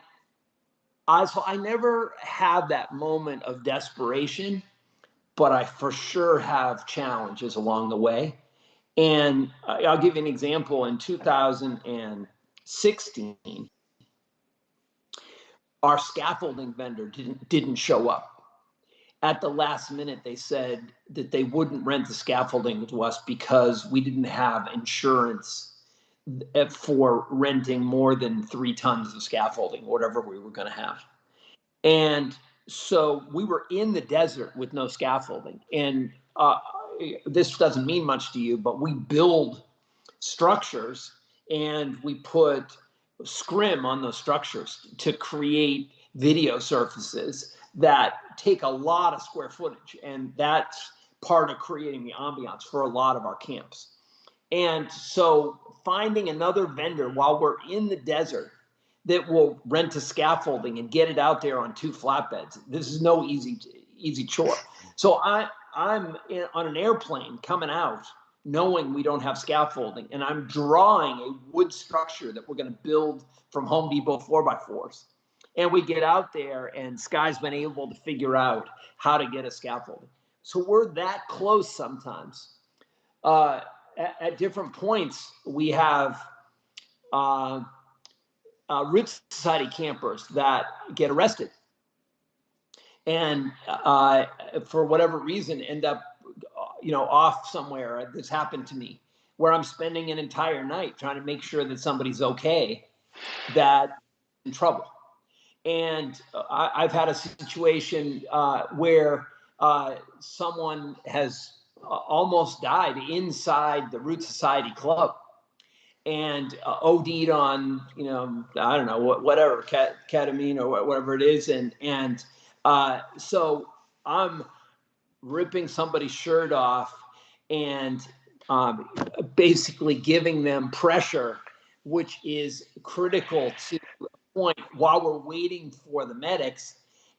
so I never had that moment of desperation, but I for sure have challenges along the way. And I'll give you an example. In 2016, our scaffolding vendor didn't show up. At the last minute, they said that they wouldn't rent the scaffolding to us because we didn't have insurance for renting more than 3 tons of scaffolding, whatever we were going to have. And so we were in the desert with no scaffolding. And this doesn't mean much to you, but we build structures and we put scrim on those structures to create video surfaces that take a lot of square footage. And that's part of creating the ambiance for a lot of our camps. And so finding another vendor while we're in the desert that will rent a scaffolding and get it out there on 2 flatbeds, this is no easy chore. So I'm on an airplane coming out knowing we don't have scaffolding, and I'm drawing a wood structure that we're going to build from Home Depot 4x4s. And we get out there, and Sky's been able to figure out how to get a scaffolding. So we're that close sometimes. At different points, we have Root Society campers that get arrested, and for whatever reason end up off somewhere. This happened to me, where I'm spending an entire night trying to make sure that somebody's okay, that's in trouble. And I've had a situation where someone has almost died inside the Root Society Club and OD'd on, I don't know, whatever, ketamine or whatever it is. So I'm ripping somebody's shirt off and basically giving them pressure, which is critical to the point while we're waiting for the medics.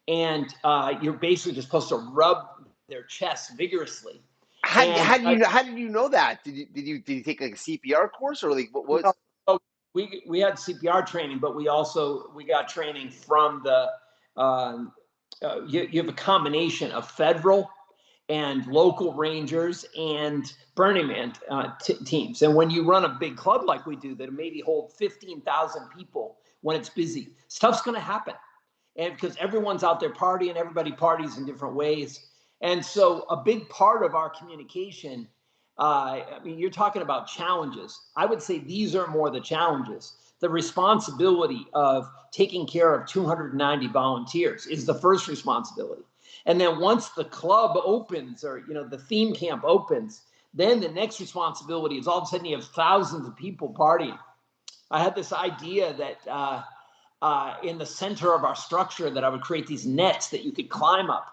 And you're basically just supposed to rub their chest vigorously. How did you know that? Did you take like a CPR course, or like what was? So we had CPR training, but we got training from the you have a combination of federal and local rangers and Burning Man teams. And when you run a big club like we do that maybe hold 15,000 people when it's busy, stuff's going to happen. And because everyone's out there partying, everybody parties in different ways. And so a big part of our communication, you're talking about challenges. I would say these are more the challenges. The responsibility of taking care of 290 volunteers is the first responsibility. And then once the club opens or, the theme camp opens, then the next responsibility is all of a sudden you have thousands of people partying. I had this idea that in the center of our structure that I would create these nets that you could climb up.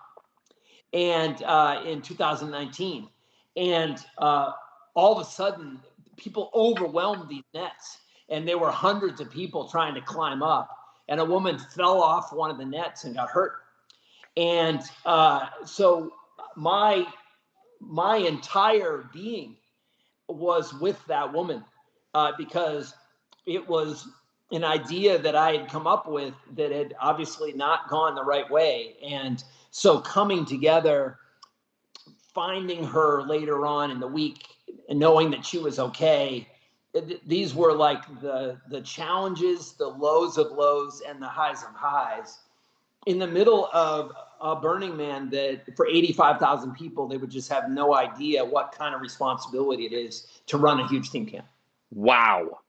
And in 2019, and all of a sudden, people overwhelmed these nets, and there were hundreds of people trying to climb up. And a woman fell off one of the nets and got hurt. And so my entire being was with that woman because it was an idea that I had come up with that had obviously not gone the right way. And so coming together, finding her later on in the week and knowing that she was okay, these were like the challenges, the lows of lows and the highs of highs. In the middle of a Burning Man that for 85,000 people, they would just have no idea what kind of responsibility it is to run a huge team camp. Wow.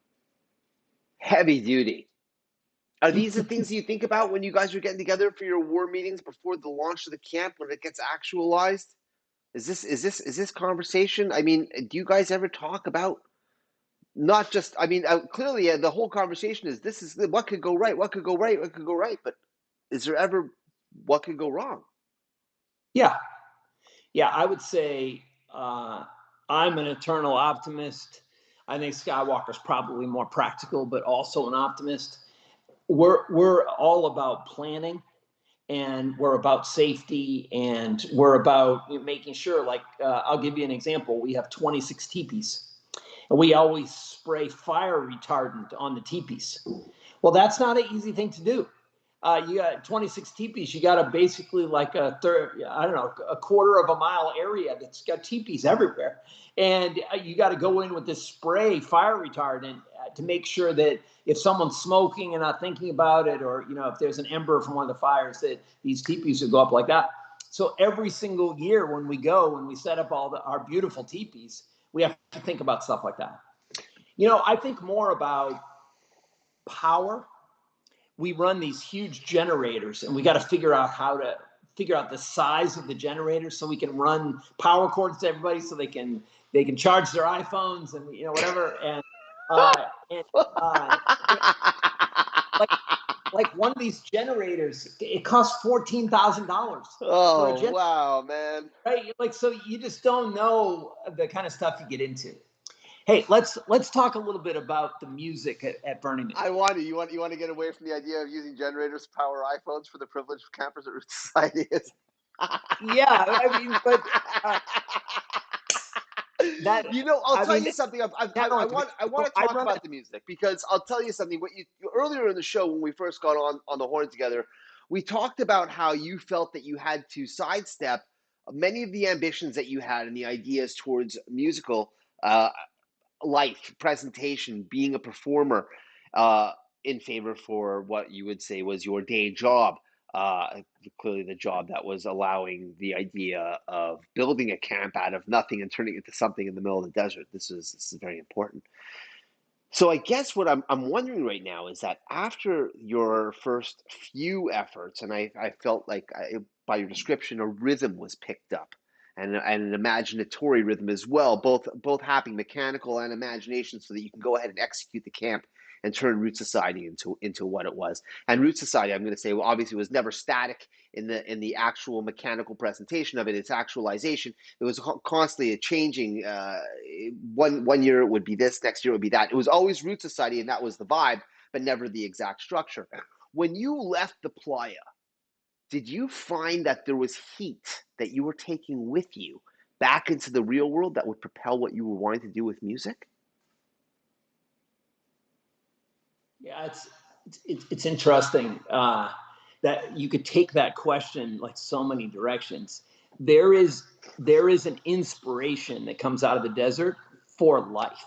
Heavy duty. Are these the things that you think about when you guys are getting together for your war meetings before the launch of the camp, when it gets actualized? Is this conversation? I mean, do you guys ever talk about not just, clearly the whole conversation is this is what could go right, what could go right, what could go right, but is there ever what could go wrong? Yeah. I would say I'm an eternal optimist. I think Skywalker's probably more practical, but also an optimist. We're all about planning, and we're about safety, and we're about making sure. Like I'll give you an example. We have 26 teepees, and we always spray fire retardant on the teepees. Well, that's not an easy thing to do. You got 26 teepees. You got a basically like a quarter of a mile area that's got teepees everywhere, and you got to go in with this spray fire retardant to make sure that if someone's smoking and not thinking about it, or if there's an ember from one of the fires, that these teepees will go up like that. So every single year when we set up our beautiful teepees, we have to think about stuff like that. I think more about power. We run these huge generators, and we got to figure out how to figure out the size of the generators so we can run power cords to everybody so they can charge their iPhones and whatever. And like one of these generators, it costs $14,000. Oh, wow, man! Right? Like, so you just don't know the kind of stuff you get into. Hey, let's talk a little bit about the music at Burning Man. I want to. You want to get away from the idea of using generators to power iPhones for the privileged campers at Root Society. Yeah, I mean, but I'll tell you something. I want to talk about the music, because I'll tell you something. What you earlier in the show, when we first got on the horn together, we talked about how you felt that you had to sidestep many of the ambitions that you had and the ideas towards musical life, presentation, being a performer, in favor for what you would say was your day job. Clearly the job that was allowing the idea of building a camp out of nothing and turning it into something in the middle of the desert. This is very important. So I guess what I'm wondering right now is that after your first few efforts, and I felt like by your description, a rhythm was picked up, and an imaginatory rhythm as well, both having mechanical and imagination, so that you can go ahead and execute the camp and turn Root Society into what it was. And Root Society, I'm going to say, well, obviously, was never static in the actual mechanical presentation of it, its actualization. It was constantly a changing. One year it would be this, next year it would be that. It was always Root Society, and that was the vibe, but never the exact structure. When you left the playa, did you find that there was heat that you were taking with you back into the real world that would propel what you were wanting to do with music? Yeah, it's interesting that you could take that question like so many directions. There is there is an inspiration that comes out of the desert for life.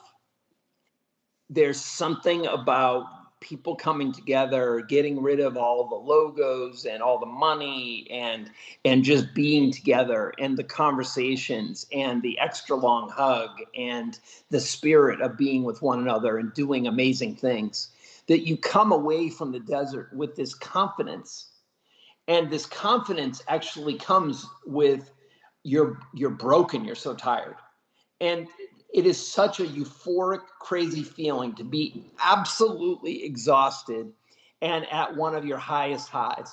There's something about people coming together, getting rid of all the logos and all the money, and just being together, and the conversations and the extra long hug and the spirit of being with one another and doing amazing things, that you come away from the desert with this confidence. And this confidence actually comes with you're broken, you're so tired, and it is such a euphoric, crazy feeling to be absolutely exhausted and at one of your highest highs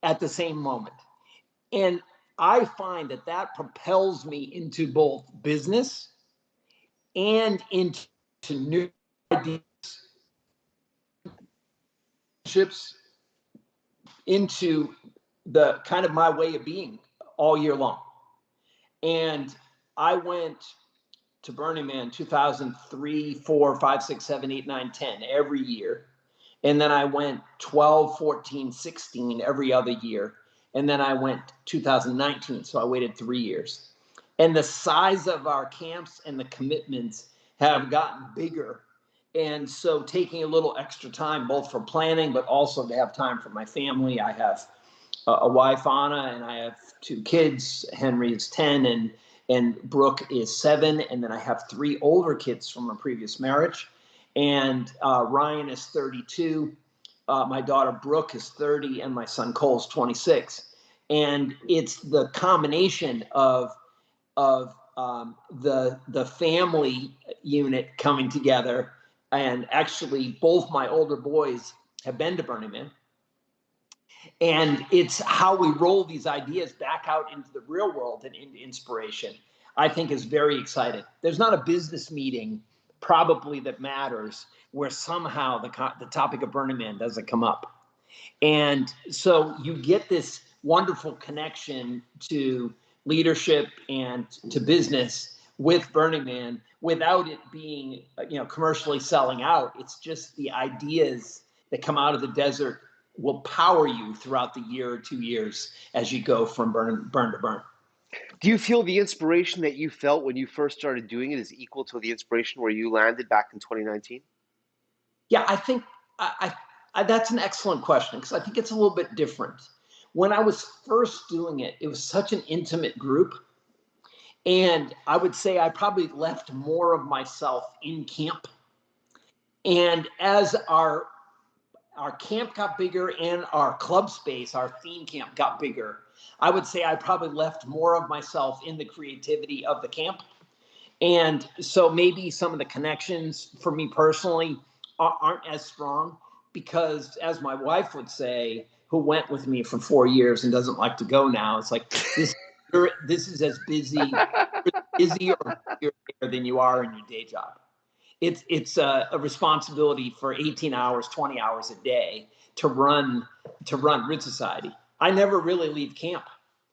at the same moment. And I find that that propels me into both business and into new ideas, ships, into the kind of my way of being all year long. And I went to Burning Man 2003, 4, 5, 6, 7, 8, 9, 10 every year. And then I went 12, 14, 16 every other year. And then I went 2019. So I waited 3 years. And the size of our camps and the commitments have gotten bigger. And so taking a little extra time, both for planning, but also to have time for my family. I have a wife, Anna, and I have two kids. Henry is 10 and Brooke is 7. And then I have 3 older kids from a previous marriage. And Ryan is 32. My daughter Brooke is 30, and my son Cole's 26. And it's the combination of the family unit coming together. And actually, both my older boys have been to Burning Man, and it's how we roll these ideas back out into the real world and into inspiration. I think is very exciting. There's not a business meeting probably that matters where somehow the topic of Burning Man doesn't come up. And so you get this wonderful connection to leadership and to business with Burning Man without it being, commercially selling out. It's just the ideas that come out of the desert will power you throughout the year or 2 years as you go from burn to burn. Do you feel the inspiration that you felt when you first started doing it is equal to the inspiration where you landed back in 2019? Yeah, I think that's an excellent question, because I think it's a little bit different. When I was first doing it, it was such an intimate group. And I would say I probably left more of myself in camp. And as our camp got bigger and our club space, our theme camp got bigger, I would say I probably left more of myself in the creativity of the camp. And so maybe some of the connections for me personally aren't as strong, because, as my wife would say, who went with me for 4 years and doesn't like to go now, it's like this is as busy or busier than you are in your day job. It's a responsibility for 18 hours, 20 hours a day to run Root Society. I never really leave camp.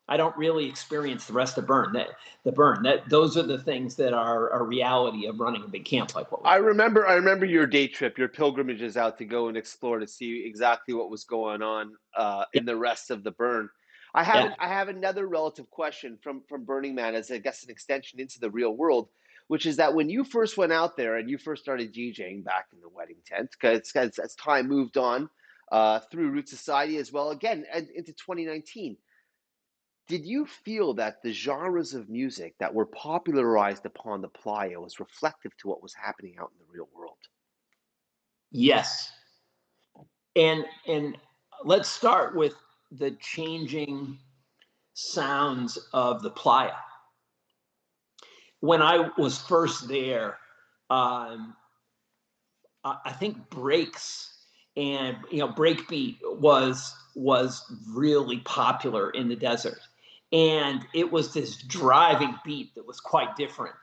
I don't really experience the rest of burn. That those are the things that are a reality of running a big camp like what we do. I remember your day trip, your pilgrimages out to go and explore to see exactly what was going on Yeah, in the rest of the burn. I have yeah, an, I have another relative question from Burning Man, as I guess an extension into the real world, which is that when you first went out there and you first started DJing back in the wedding tent, because as time moved on through Root Society as well, again and into 2019, did you feel that the genres of music that were popularized upon the playa was reflective to what was happening out in the real world? Yes. And let's start with the changing sounds of the playa. When I was first there, um, I think breaks and breakbeat was really popular in the desert, and it was this driving beat that was quite different.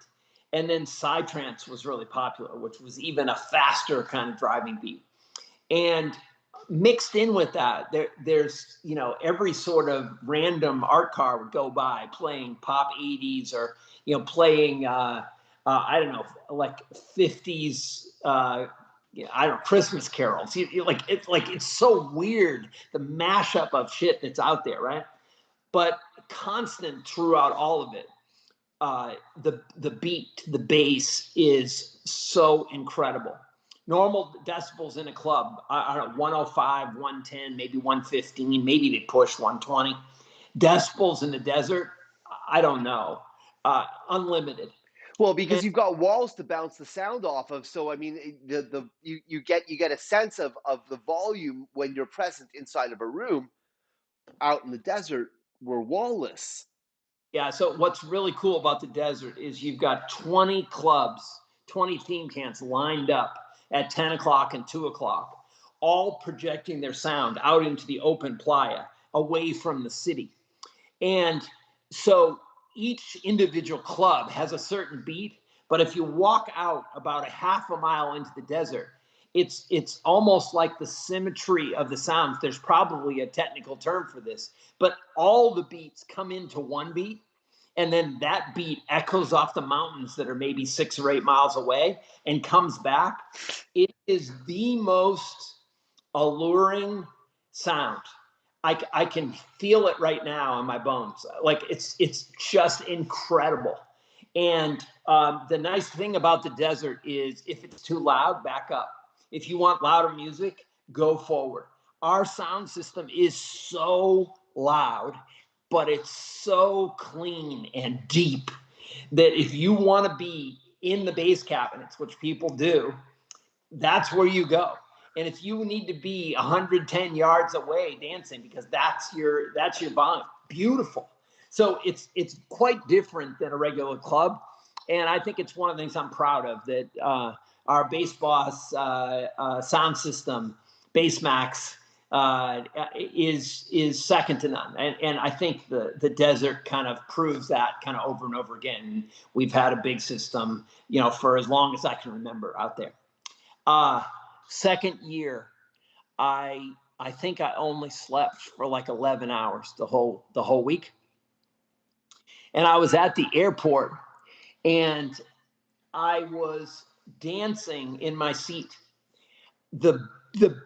And then psytrance was really popular, which was even a faster kind of driving beat. And mixed in with that, there's every sort of random art car would go by playing pop 80s, or playing I don't know, like 50s, I don't know, Christmas carols. It's so weird, the mashup of shit that's out there, right? But constant throughout all of it, the beat, the bass is so incredible. Normal decibels in a club, I don't know, 105, 110, maybe 115, maybe they push 120. Decibels in the desert, I don't know, unlimited. Well, because And you've got walls to bounce the sound off of, so I mean, you get a sense of the volume when you're present inside of a room. Out in the desert, we're wallless. yeah, so what's really cool about the desert is you've got 20 clubs, 20 theme cans lined up at 10 o'clock and 2 o'clock, all projecting their sound out into the open playa away from the city. And so each individual club has a certain beat, but if you walk out about a half a mile into the desert, it's almost like the symmetry of the sounds. There's probably a technical term for this, but all the beats come into one beat, and then that beat echoes off the mountains that are maybe 6 or 8 miles away and comes back. It is the most alluring sound. I can feel it right now in my bones. Like it's just incredible. And the nice thing about the desert is, if it's too loud, back up. If you want louder music, go forward. Our sound system is so loud, but it's so clean and deep that if you want to be in the bass cabinets, which people do, that's where you go. And if you need to be 110 yards away dancing, because that's your volume, beautiful. So it's quite different than a regular club, and I think it's one of the things I'm proud of, that our bass boss sound system, Bassmax, is second to none, and I think the desert kind of proves that kind of over and over again. We've had a big system, for as long as I can remember out there. Uh, Second year, I think I only slept for like 11 hours the whole week. And I was at the airport, and I was dancing in my seat. The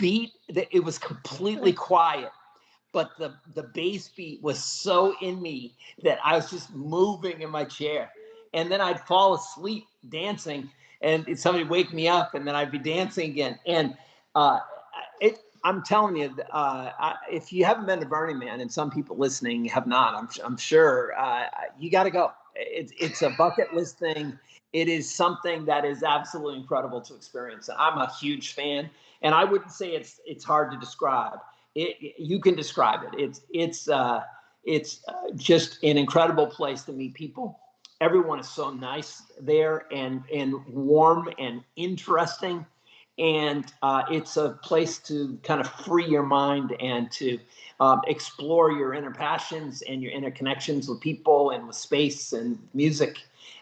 beat, it was completely quiet, but the bass beat was so in me that I was just moving in my chair. And then I'd fall asleep dancing, and somebody would wake me up, and then I'd be dancing again. And uh, I'm telling you, if you haven't been to Burning Man, and some people listening have not, I'm sure you got to go. It's a bucket list thing. It is something that is absolutely incredible to experience. I'm a huge fan, and I wouldn't say it's hard to describe. You can describe it. It's just an incredible place to meet people. Everyone is so nice there, and warm and interesting, and it's a place to kind of free your mind and to explore your inner passions and your inner connections with people and with space and music.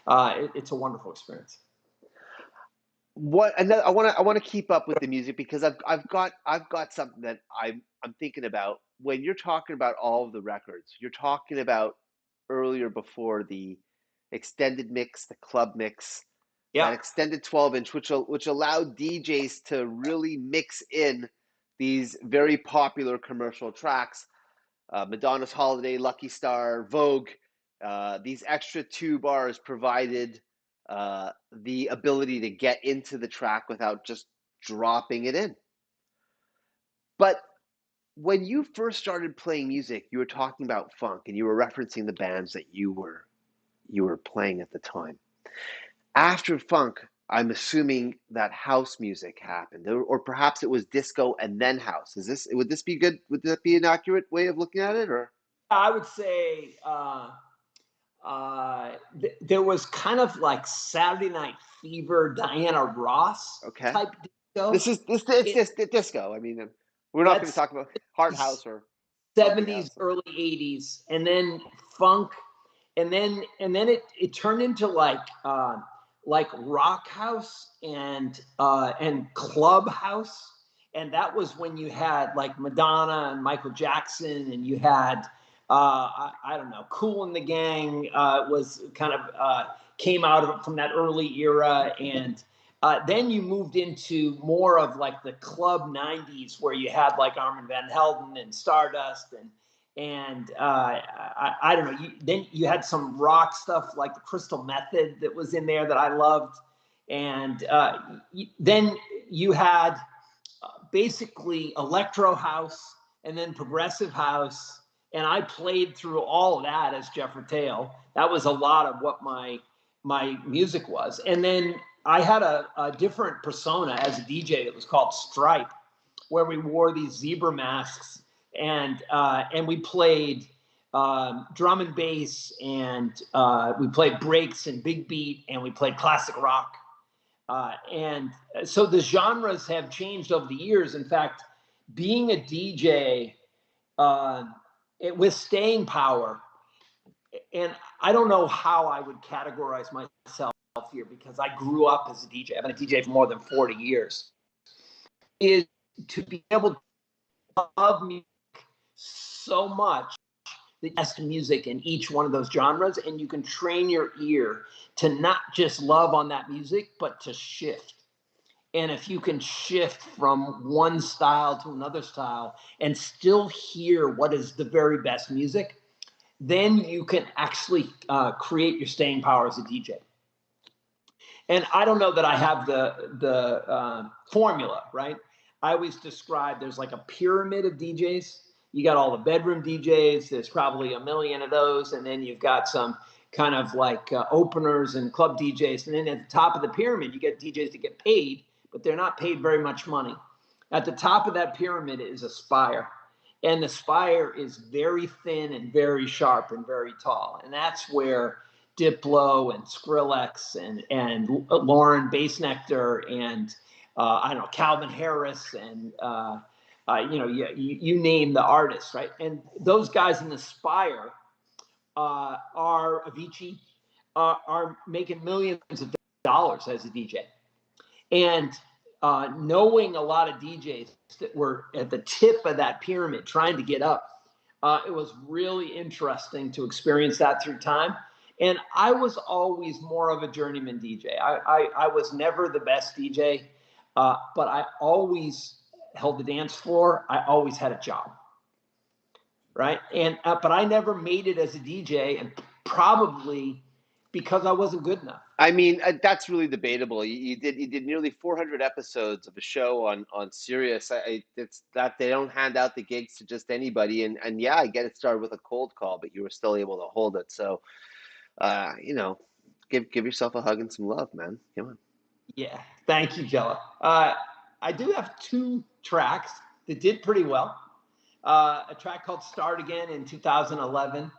It's a wonderful experience. And I want to keep up with the music, because I've got something that I'm thinking about when you're talking about all of the records. You're talking about earlier, before, the extended mix, the club mix, that Yeah. extended 12-inch, which allowed DJs to really mix in these very popular commercial tracks, Madonna's Holiday, Lucky Star, Vogue. These extra 2 bars provided the ability to get into the track without just dropping it in. But when you first started playing music, you were talking about funk, and you were referencing the bands that you were playing at the time. After funk, I'm assuming that house music happened, or perhaps it was disco and then house. Would this be good? Would that be an accurate way of looking at it, or? I would say there was kind of like Saturday Night Fever, Diana Ross Okay. type disco. It's It this disco. I mean, we're not going to that's talk about hard house or bumpy 70s, house. early 80s, and then funk, and then it turned into like rock house and club house, and that was when you had like Madonna and Michael Jackson, and you had I don't know, Cool and the Gang was kind of came out of from that early era, and then you moved into more of like the club 90s where you had like Armin van Helden and Stardust and I don't know. Then you had some rock stuff like the Crystal Method that was in there that I loved, and then you had basically electro house and then progressive house, and I played through all of that as Jefr Tail. That was a lot of what my music was, and then I had a different persona as a DJ that was called Stripe, where we wore these zebra masks and we played drum and bass, and we played breaks and big beat, and we played classic rock. And so the genres have changed over the years. In fact, being a DJ with staying power, and I don't know how I would categorize myself here because I grew up as a DJ. I've been a DJ for more than 40 years. Is to be able to love music so much, the best music in each one of those genres, and you can train your ear to not just love on that music, but to shift. And if you can shift from one style to another style and still hear what is the very best music, then you can actually create your staying power as a DJ. And I don't know that I have the formula, right? I always describe there's like a pyramid of DJs. You got all the bedroom DJs. There's probably a million of those, and then you've got some kind of like openers and club DJs. And then at the top of the pyramid, you get DJs that get paid, but they're not paid very much money. At the top of that pyramid is a spire, and the spire is very thin and very sharp and very tall, and that's where Diplo and Skrillex and Lauren Bassnectar and I don't know, Calvin Harris and you name the artist, right? And those guys in the spire are Avicii are making millions of dollars as a DJ, and knowing a lot of DJs that were at the tip of that pyramid trying to get up, it was really interesting to experience that through time. And I was always more of a journeyman DJ. I was never the best DJ, but I always held the dance floor. I always had a job, right? And but I never made it as a DJ, and probably because I wasn't good enough. I mean, that's really debatable. You did nearly 400 episodes of a show on Sirius. It's that they don't hand out the gigs to just anybody. And yeah, I get it started with a cold call, but you were still able to hold it. So, you know, give yourself a hug and some love, man. Come on. Yeah, thank you, Jella. I do have two tracks that did pretty well. A track called Start Again in 2011,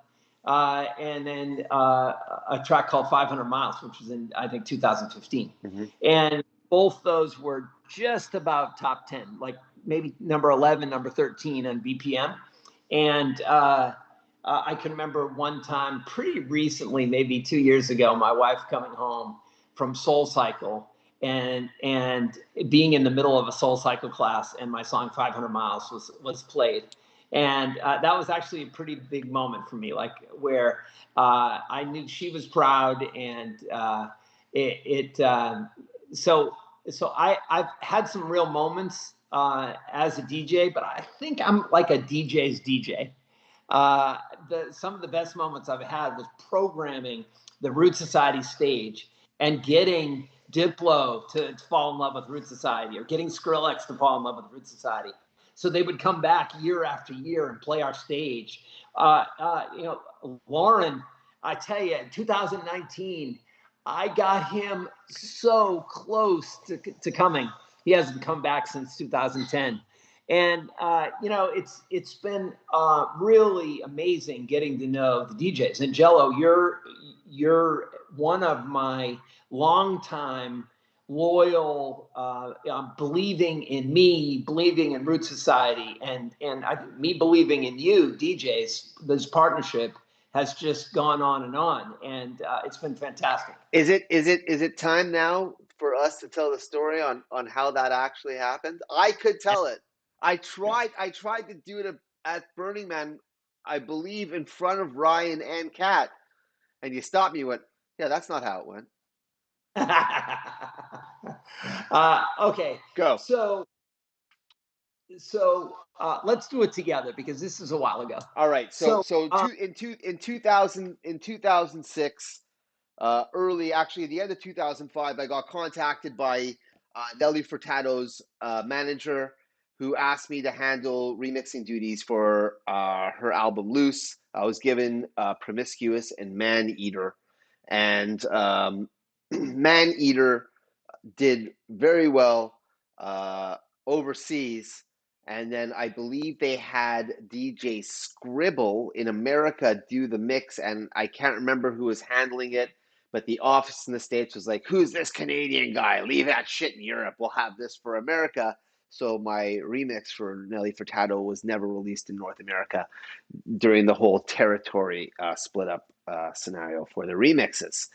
and then a track called 500 Miles, which was in, I think, 2015. Mm-hmm. And both those were just about top 10, like maybe number 11, number 13 on BPM. And I can remember one time pretty recently, maybe 2 years ago, my wife coming home from Soul Cycle and being in the middle of a Soul Cycle class, and my song 500 Miles was played. And that was actually a pretty big moment for me, like where I knew she was proud, and so I've had some real moments as a DJ, but I think I'm like a DJ's DJ. Some of the best moments I've had was programming the Root Society stage and getting Diplo to fall in love with Root Society, or getting Skrillex to fall in love with Root Society. So they would come back year after year and play our stage. Lauren, I tell you, in 2019, I got him so close to coming. He hasn't come back since 2010. And it's been really amazing getting to know the DJs. And Jello, you're one of my longtime loyal, believing in me, believing in Root Society, and me believing in you, DJs. This partnership has just gone on, and it's been fantastic. Is it time now for us to tell the story on how that actually happened? I could tell it. I tried to do it at Burning Man, I believe, in front of Ryan and Kat, and you stopped me and went, yeah, that's not how it went. Okay, Go. so let's do it together because this is a while ago. All right. In 2006, actually at the end of 2005, I got contacted by Nelly Furtado's manager, who asked me to handle remixing duties for her album Loose. I was given Promiscuous and Man Eater, and Man Eater did very well overseas. And then I believe they had DJ Scribble in America do the mix, and I can't remember who was handling it, but the office in the States was like, who's this Canadian guy? Leave that shit in Europe. We'll have this for America. So my remix for Nelly Furtado was never released in North America during the whole territory split up scenario for the remixes.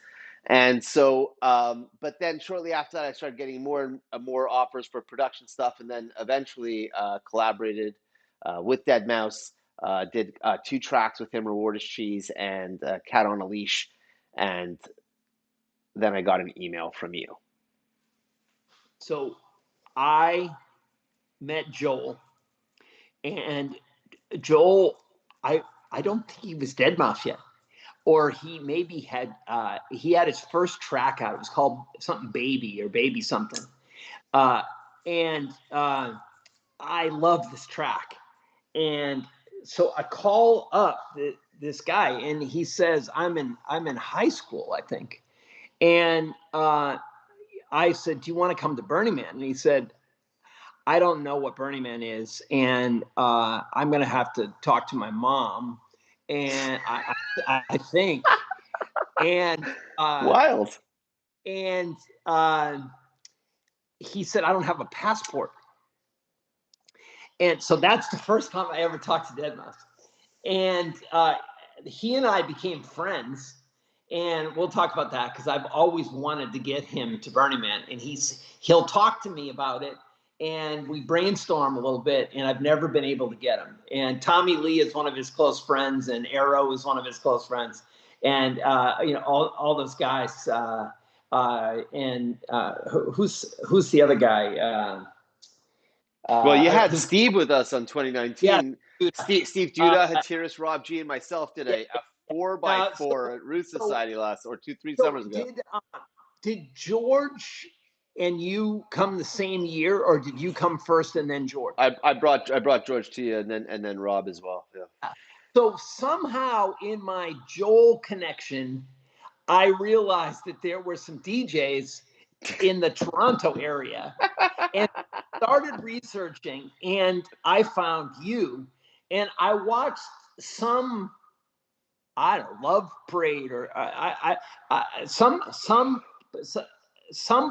And so, but then shortly after that, I started getting more and more offers for production stuff, and then eventually collaborated with Deadmau5, did 2 tracks with him, Reward is Cheese and Cat on a Leash, and then I got an email from you. So I met Joel, and Joel, I don't think he was Deadmau5 yet, or he maybe had he had his first track out. It was called something Baby or Baby something, and I love this track. And so I call up this guy, and he says, I'm in high school, I think. And I said, do you want to come to Burning Man? And he said, I don't know what Burning Man is, and I'm going to have to talk to my mom. And I think, and wild. And he said, I don't have a passport. And so that's the first time I ever talked to Deadmau5. And he and I became friends. And we'll talk about that because I've always wanted to get him to Burning Man. And he'll talk to me about it. And we brainstorm a little bit. And I've never been able to get him. And Tommy Lee is one of his close friends. And Arrow is one of his close friends. And, all those guys. Who's the other guy? Well, you had Steve with us on 2019. Yeah, Steve Duda, Hatiris, Rob G, and myself did a 4x4 at Root Society last, or 3 summers ago. Did George and you come the same year, or did you come first and then George? I brought George to you, and then Rob as well. Yeah. So somehow in my Joel connection, I realized that there were some DJs in the Toronto area, and started researching, and I found you, and I watched some, I don't know, Love Parade or some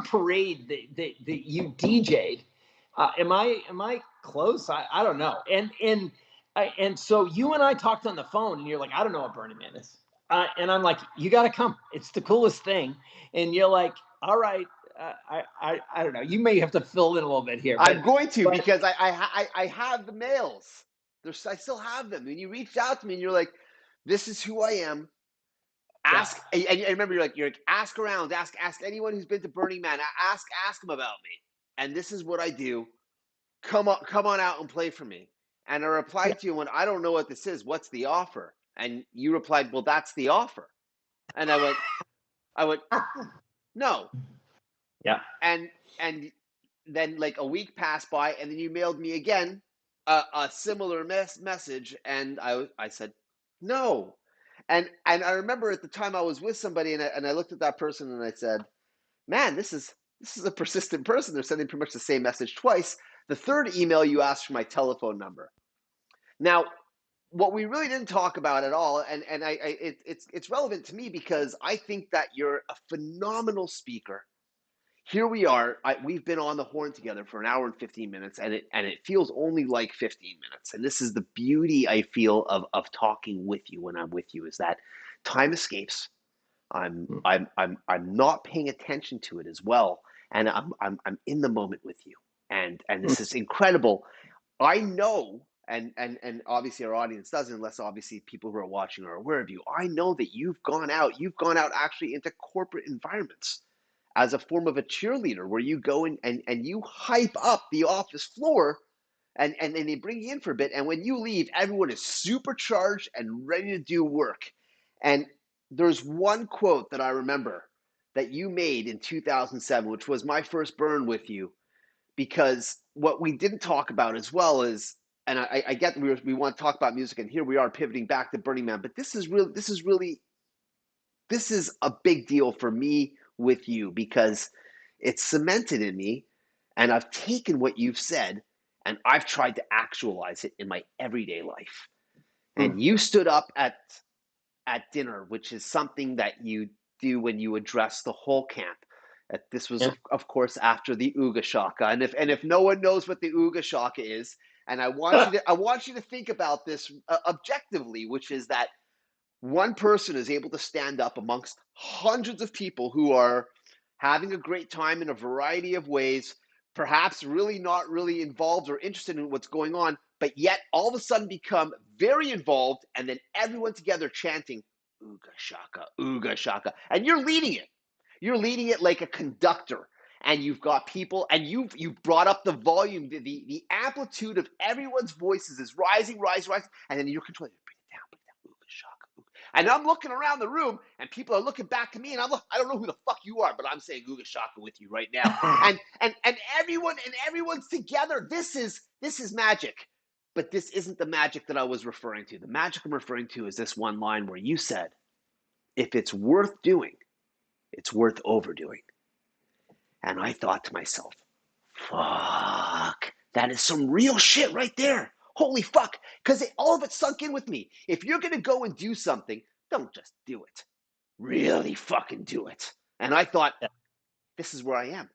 parade that you DJ'd. Am I close? I don't know. And so you and I talked on the phone, and you're like, I don't know what Burning Man is. And I'm like, you got to come. It's the coolest thing. And you're like, all right. I don't know. You may have to fill in a little bit here. I'm going to, because I have the mails. I still have them. And you reached out to me, and you're like, this is who I am. Ask, yeah. And I remember you're like, ask around, ask anyone who's been to Burning Man, ask them about me. And this is what I do. Come on out and play for me. And I replied to you when I don't know what this is. What's the offer? And you replied, well, that's the offer. And I went, no. Yeah. And then like a week passed by, and then you mailed me again a similar message, and I said, no. And I remember at the time I was with somebody, and I looked at that person and I said, man, this is a persistent person. They're sending pretty much the same message twice. The third email, you asked for my telephone number. Now, what we really didn't talk about at all, and it's relevant to me because I think that you're a phenomenal speaker. Here we are. We've been on the horn together for an hour and 15 minutes, and it feels only like 15 minutes. And this is the beauty I feel of talking with you when I'm with you, is that time escapes. I'm not paying attention to it as well, and I'm in the moment with you, and this is incredible. I know, and obviously our audience doesn't, unless obviously people who are watching are aware of you. I know that you've gone out actually into corporate environments as a form of a cheerleader, where you go and you hype up the office floor, and then they bring you in for a bit, and when you leave, everyone is supercharged and ready to do work. And there's one quote that I remember that you made in 2007, which was my first burn with you, because what we didn't talk about as well is, and I get we want to talk about music, and here we are pivoting back to Burning Man, but this is a big deal for me with you, because it's cemented in me, and I've taken what you've said and I've tried to actualize it in my everyday life. And you stood up at dinner, which is something that you do when you address the whole camp. This was, Yeah. of course, after the Uga Shaka, and if no one knows what the Uga Shaka is, and I want you to think about this objectively, which is that one person is able to stand up amongst hundreds of people who are having a great time in a variety of ways, perhaps really not really involved or interested in what's going on, but yet all of a sudden become very involved, and then everyone together chanting Uga Shaka, Uga Shaka, and you're leading it. You're leading it like a conductor, and you've got people, and you've brought up the volume, the amplitude of everyone's voices is rising, and then you're controlling it. Bring it down, Uga Shaka, Uga. And I'm looking around the room, and people are looking back at me, and I don't know who the fuck you are, but I'm saying Uga Shaka with you right now. And everyone's together. This is magic. But this isn't the magic that I was referring to. The magic I'm referring to is this one line where you said, if it's worth doing, it's worth overdoing. And I thought to myself, fuck, that is some real shit right there. Holy fuck. Because all of it sunk in with me. If you're going to go and do something, don't just do it. Really fucking do it. And I thought, this is where I am.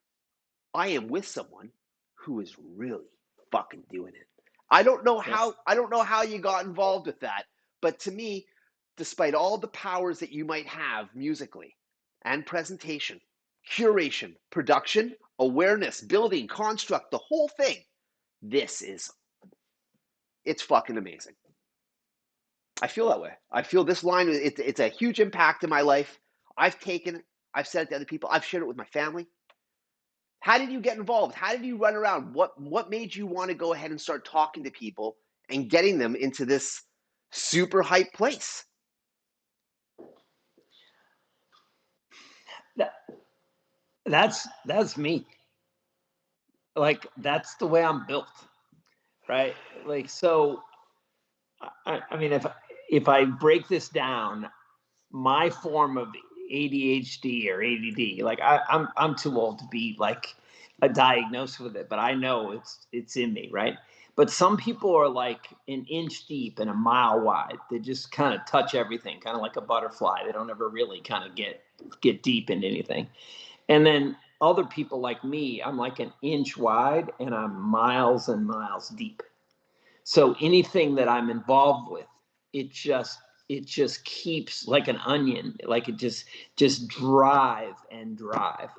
I am with someone who is really fucking doing it. I don't know how you got involved with that, but to me, despite all the powers that you might have musically and presentation, curation, production, awareness, building, construct, the whole thing, it's fucking amazing. I feel that way. I feel this line, it's a huge impact in my life. I've taken it. I've said it to other people. I've shared it with my family. How did you get involved? How did you run around? What made you want to go ahead and start talking to people and getting them into this super hype place? That's me. Like, that's the way I'm built, right? Like, so I mean, if I break this down, my form of ADHD or ADD, like I'm too old to be like diagnosed with it, but I know it's in me, right? But some people are like an inch deep and a mile wide. They just kind of touch everything, kind of like a butterfly. They don't ever really kind of get deep into anything. And then other people like me, I'm like an inch wide and I'm miles and miles deep. So anything that I'm involved with, it just keeps like an onion, like it just drive and drive.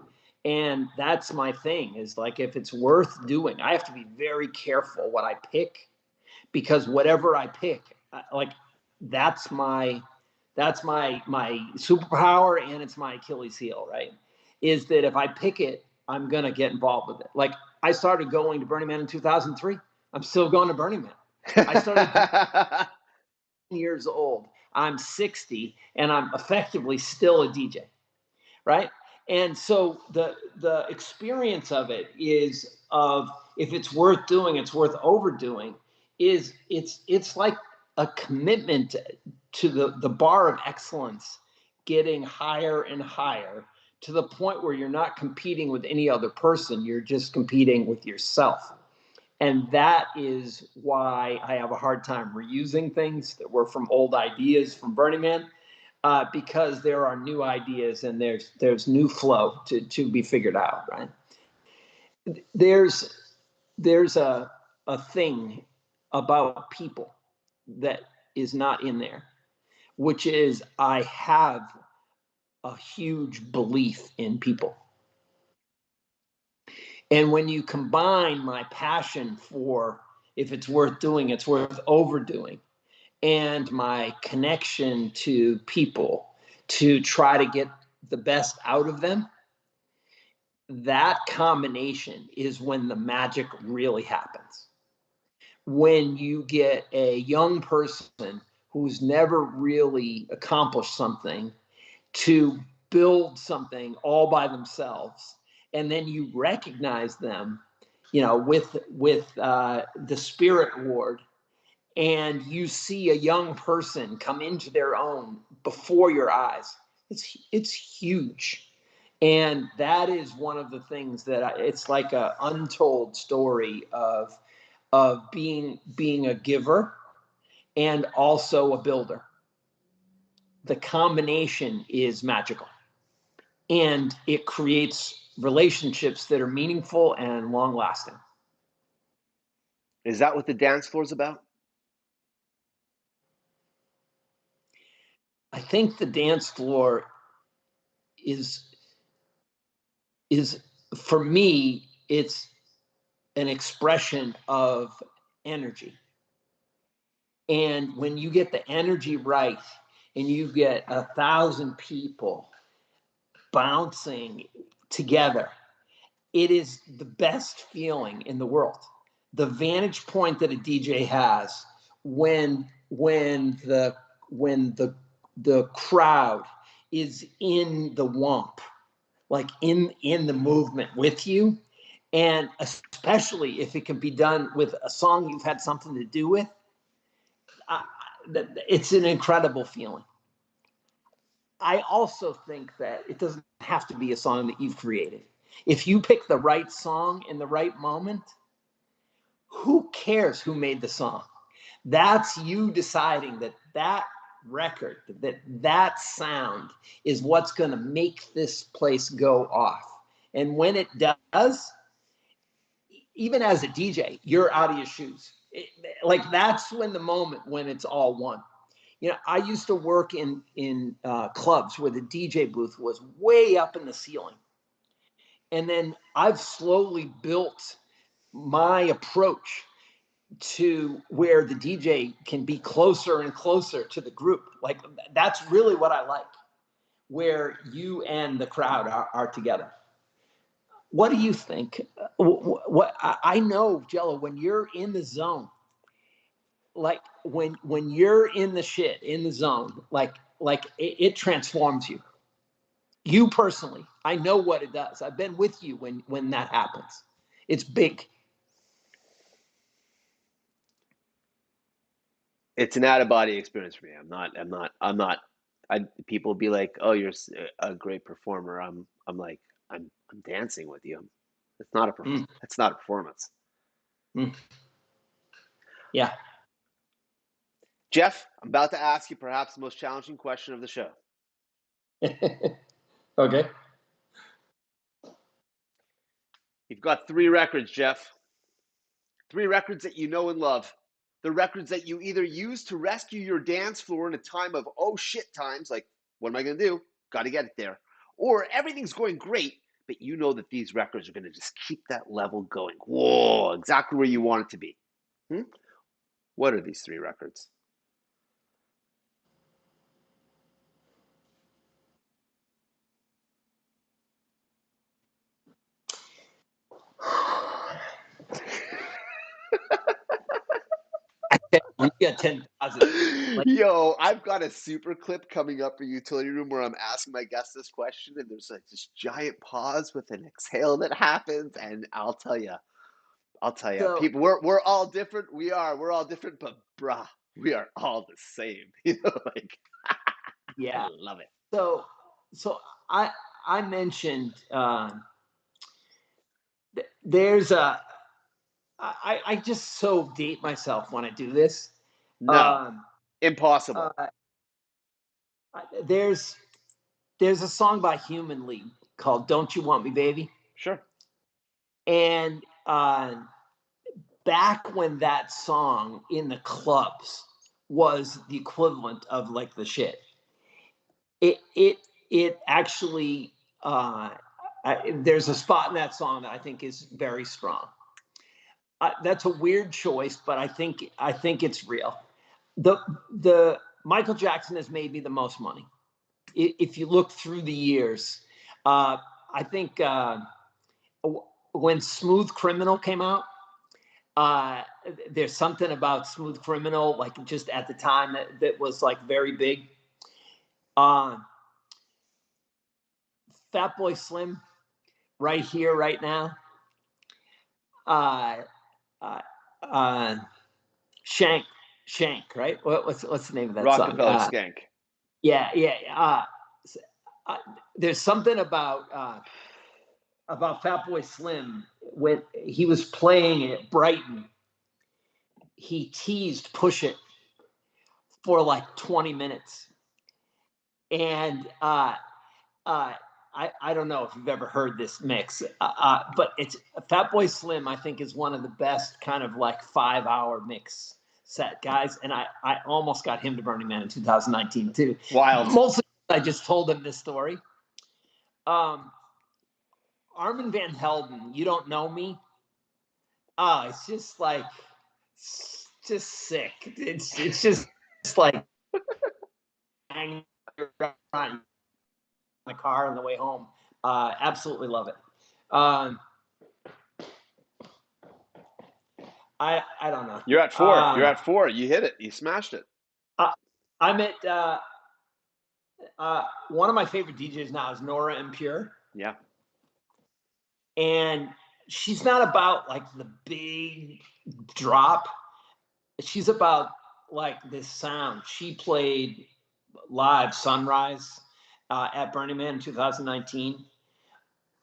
And that's my thing, is like, if it's worth doing, I have to be very careful what I pick, because whatever I pick, like that's my superpower, and it's my Achilles heel, right? Is that if I pick it, I'm gonna get involved with it. Like, I started going to Burning Man in 2003. I'm still going to Burning Man. I started years old. I'm 60, and I'm effectively still a DJ, right? And so the experience of it is, of if it's worth doing, it's worth overdoing. It's like a commitment to the bar of excellence getting higher and higher to the point where you're not competing with any other person, you're just competing with yourself. And that is why I have a hard time reusing things that were from old ideas from Burning Man, because there are new ideas and there's new flow to be figured out, right? There's a thing about people that is not in there, which is I have a huge belief in people. And when you combine my passion for if it's worth doing, it's worth overdoing, and my connection to people to try to get the best out of them, that combination is when the magic really happens. When you get a young person who's never really accomplished something to build something all by themselves, and then you recognize them, with the Spirit Award, and you see a young person come into their own before your eyes. It's huge, and that is one of the things that it's like a untold story of being a giver and also a builder. The combination is magical, and it creates relationships that are meaningful and long lasting. Is that what the dance floor is about? I think the dance floor is is for me, it's an expression of energy. And when you get the energy right and you get 1,000 people bouncing together, it is the best feeling in the world. The vantage point that a DJ has when the crowd is in the wump, like in the movement with you, and especially if it can be done with a song you've had something to do with, uh, it's an incredible feeling. I also think that it doesn't have to be a song that you've created. If you pick the right song in the right moment, who cares who made the song? That's you deciding that record, that sound is what's going to make this place go off. And when it does, even as a DJ, you're out of your shoes. Like that's when the moment when it's all one. I used to work in clubs where the DJ booth was way up in the ceiling, and then I've slowly built my approach to where the DJ can be closer and closer to the group. Like that's really what I like, where you and the crowd are together. What do you think? What I know, Jello, when you're in the zone, like when you're in the shit, in the zone, like it transforms you. You personally, I know what it does. I've been with you when that happens. It's big. It's an out of body experience for me. People be like, "Oh, you're a great performer." I'm like, I'm dancing with you. It's not a Mm, it's not a performance. mm. Yeah. Jeff, I'm about to ask you perhaps the most challenging question of the show. Okay. You've got 3 records, Jeff. 3 records that you know and love. The records that you either use to rescue your dance floor in a time of oh shit times, like what am I going to do? Got to get it there. Or everything's going great, but you know that these records are going to just keep that level going. Whoa, exactly where you want it to be. Hmm? What are these 3 records? You get 10,000. Like, Yo, I've got a super clip coming up for Utility Room where I'm asking my guests this question, and there's like this giant pause with an exhale that happens, and I'll tell you, so people, we're all different. We're all different, but bruh, We are all the same. Like I Yeah. love it. So I I mentioned there's a I just so date myself when I do this. No, Um, impossible. uh, there's there's a song by Human League called "Don't You Want Me, Baby," Sure. and back when that song in the clubs was the equivalent of like the shit. It actually there's a spot in that song that I think is very strong. That's a weird choice, but I think it's real. The Michael Jackson has made me the most money. If you look through the years, I think when Smooth Criminal came out, uh, there's something about Smooth Criminal, like just at the time that was like very big. Uh, Fatboy Slim, right here, right now. Uh, uh, uh, Shank, Shank, right? What's the name of that song? Rockefeller Skank. Yeah, yeah. Uh, there's something about Fatboy Slim when he was playing at Brighton. He teased "Push It" for like 20 minutes, and uh, I don't know if you've ever heard this mix, but it's Fatboy Slim. I think is one of the best kind of like 5 hour mix set guys, and I almost got him to Burning Man in 2019 too. Wild. Mostly, I just told him this story. Um, Armin van Helden, "You Don't Know Me." Oh, it's just like it's just sick. It's just like hanging around the car on the way home. Absolutely love it. Um, I don't know. You're at 4. You're at 4. You hit it. You smashed it. I, I met one of my favorite DJs now is Nora and Pure, Yeah. and she's not about like the big drop. She's about like this sound. She played live Sunrise at Burning Man in 2019.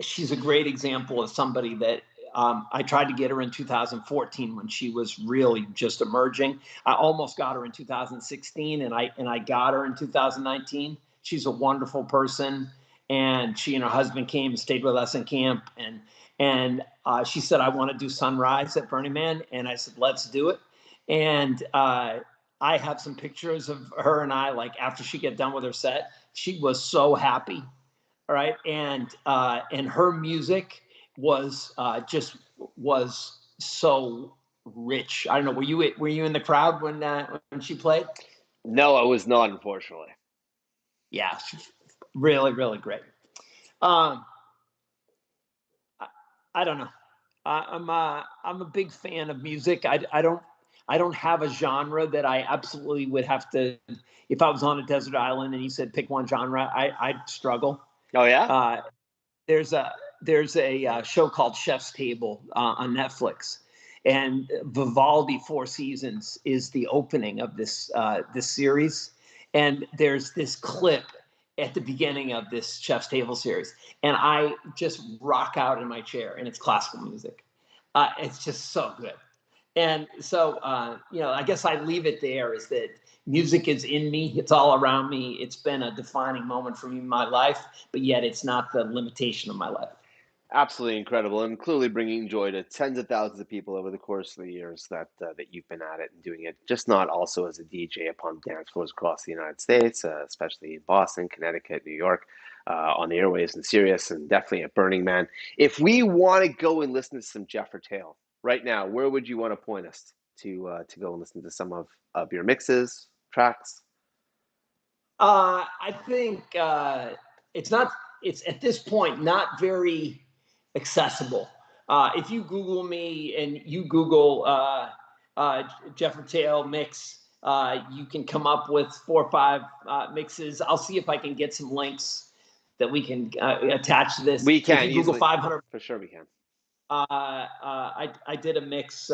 She's a great example of somebody that I tried to get her in 2014 when she was really just emerging. I almost got her in 2016, and I got her in 2019. She's a wonderful person, and she and her husband came and stayed with us in camp, and she said, "I want to do Sunrise at Burning Man," and I said, "Let's do it." And I have some pictures of her and I, like after she got done with her set. She was so happy. All right, and her music was just was so rich. I don't know. Were you in the crowd when she played? No, I was not, unfortunately. Yeah, she's really really great. Um, I, I don't know. I'm a big fan of music. I don't have a genre that I absolutely would have to. If I was on a desert island and you said pick one genre, I'd struggle. Oh, yeah? Uh, there's a there's a show called Chef's Table on Netflix, and Vivaldi Four Seasons is the opening of this series, and there's this clip at the beginning of this Chef's Table series, and I just rock out in my chair, and it's classical music. It's just so good. And so, I guess I leave it there is that music is in me. It's all around me. It's been a defining moment for me in my life, but yet it's not the limitation of my life. Absolutely incredible, and clearly bringing joy to tens of thousands of people over the course of the years that you've been at it and doing it. Just not also as a DJ upon dance floors across the United States, especially in Boston, Connecticut, New York, on the airwaves in Sirius, and definitely at Burning Man. If we want to go and listen to some Jeffer Tail right now, where would you want to point us to go and listen to some of your mixes, tracks? I think it's not. It's at this point not very accessible. If you Google me and you Google Jeffrey Tail mix, you can come up with 4 or 5 mixes. I'll see if I can get some links that we can attach to this. We If can you Google easily, 500, for sure we can. I did a mix.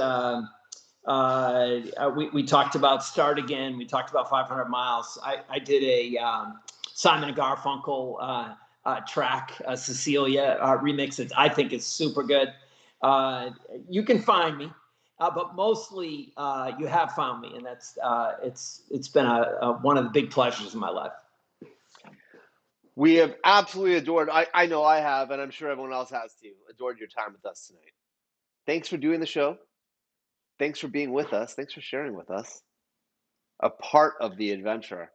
We talked about Start Again. We talked about 500 Miles. I did a Simon and Garfunkel track, Cecilia remix. I think it's super good. You can find me, but mostly you have found me, and that's it's been one of the big pleasures of my life. We have absolutely adored, I know I have, and I'm sure everyone else has too, adored your time with us tonight. Thanks for doing the show. Thanks for being with us. Thanks for sharing with us a part of the adventure.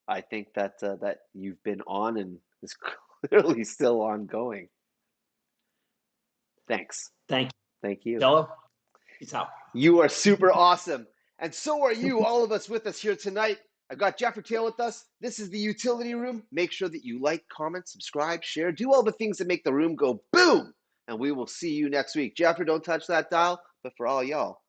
I think that that you've been on and is clearly still ongoing. Thanks. Thank Thank you. you. Jello, peace out. You are super awesome. And so are you, all of us with us here tonight. I've got Jefr Tail with us. This is the Utility Room. Make sure that you like, comment, subscribe, share, do all the things that make the room go boom. And we will see you next week. Jefr, don't touch that dial. But for all y'all,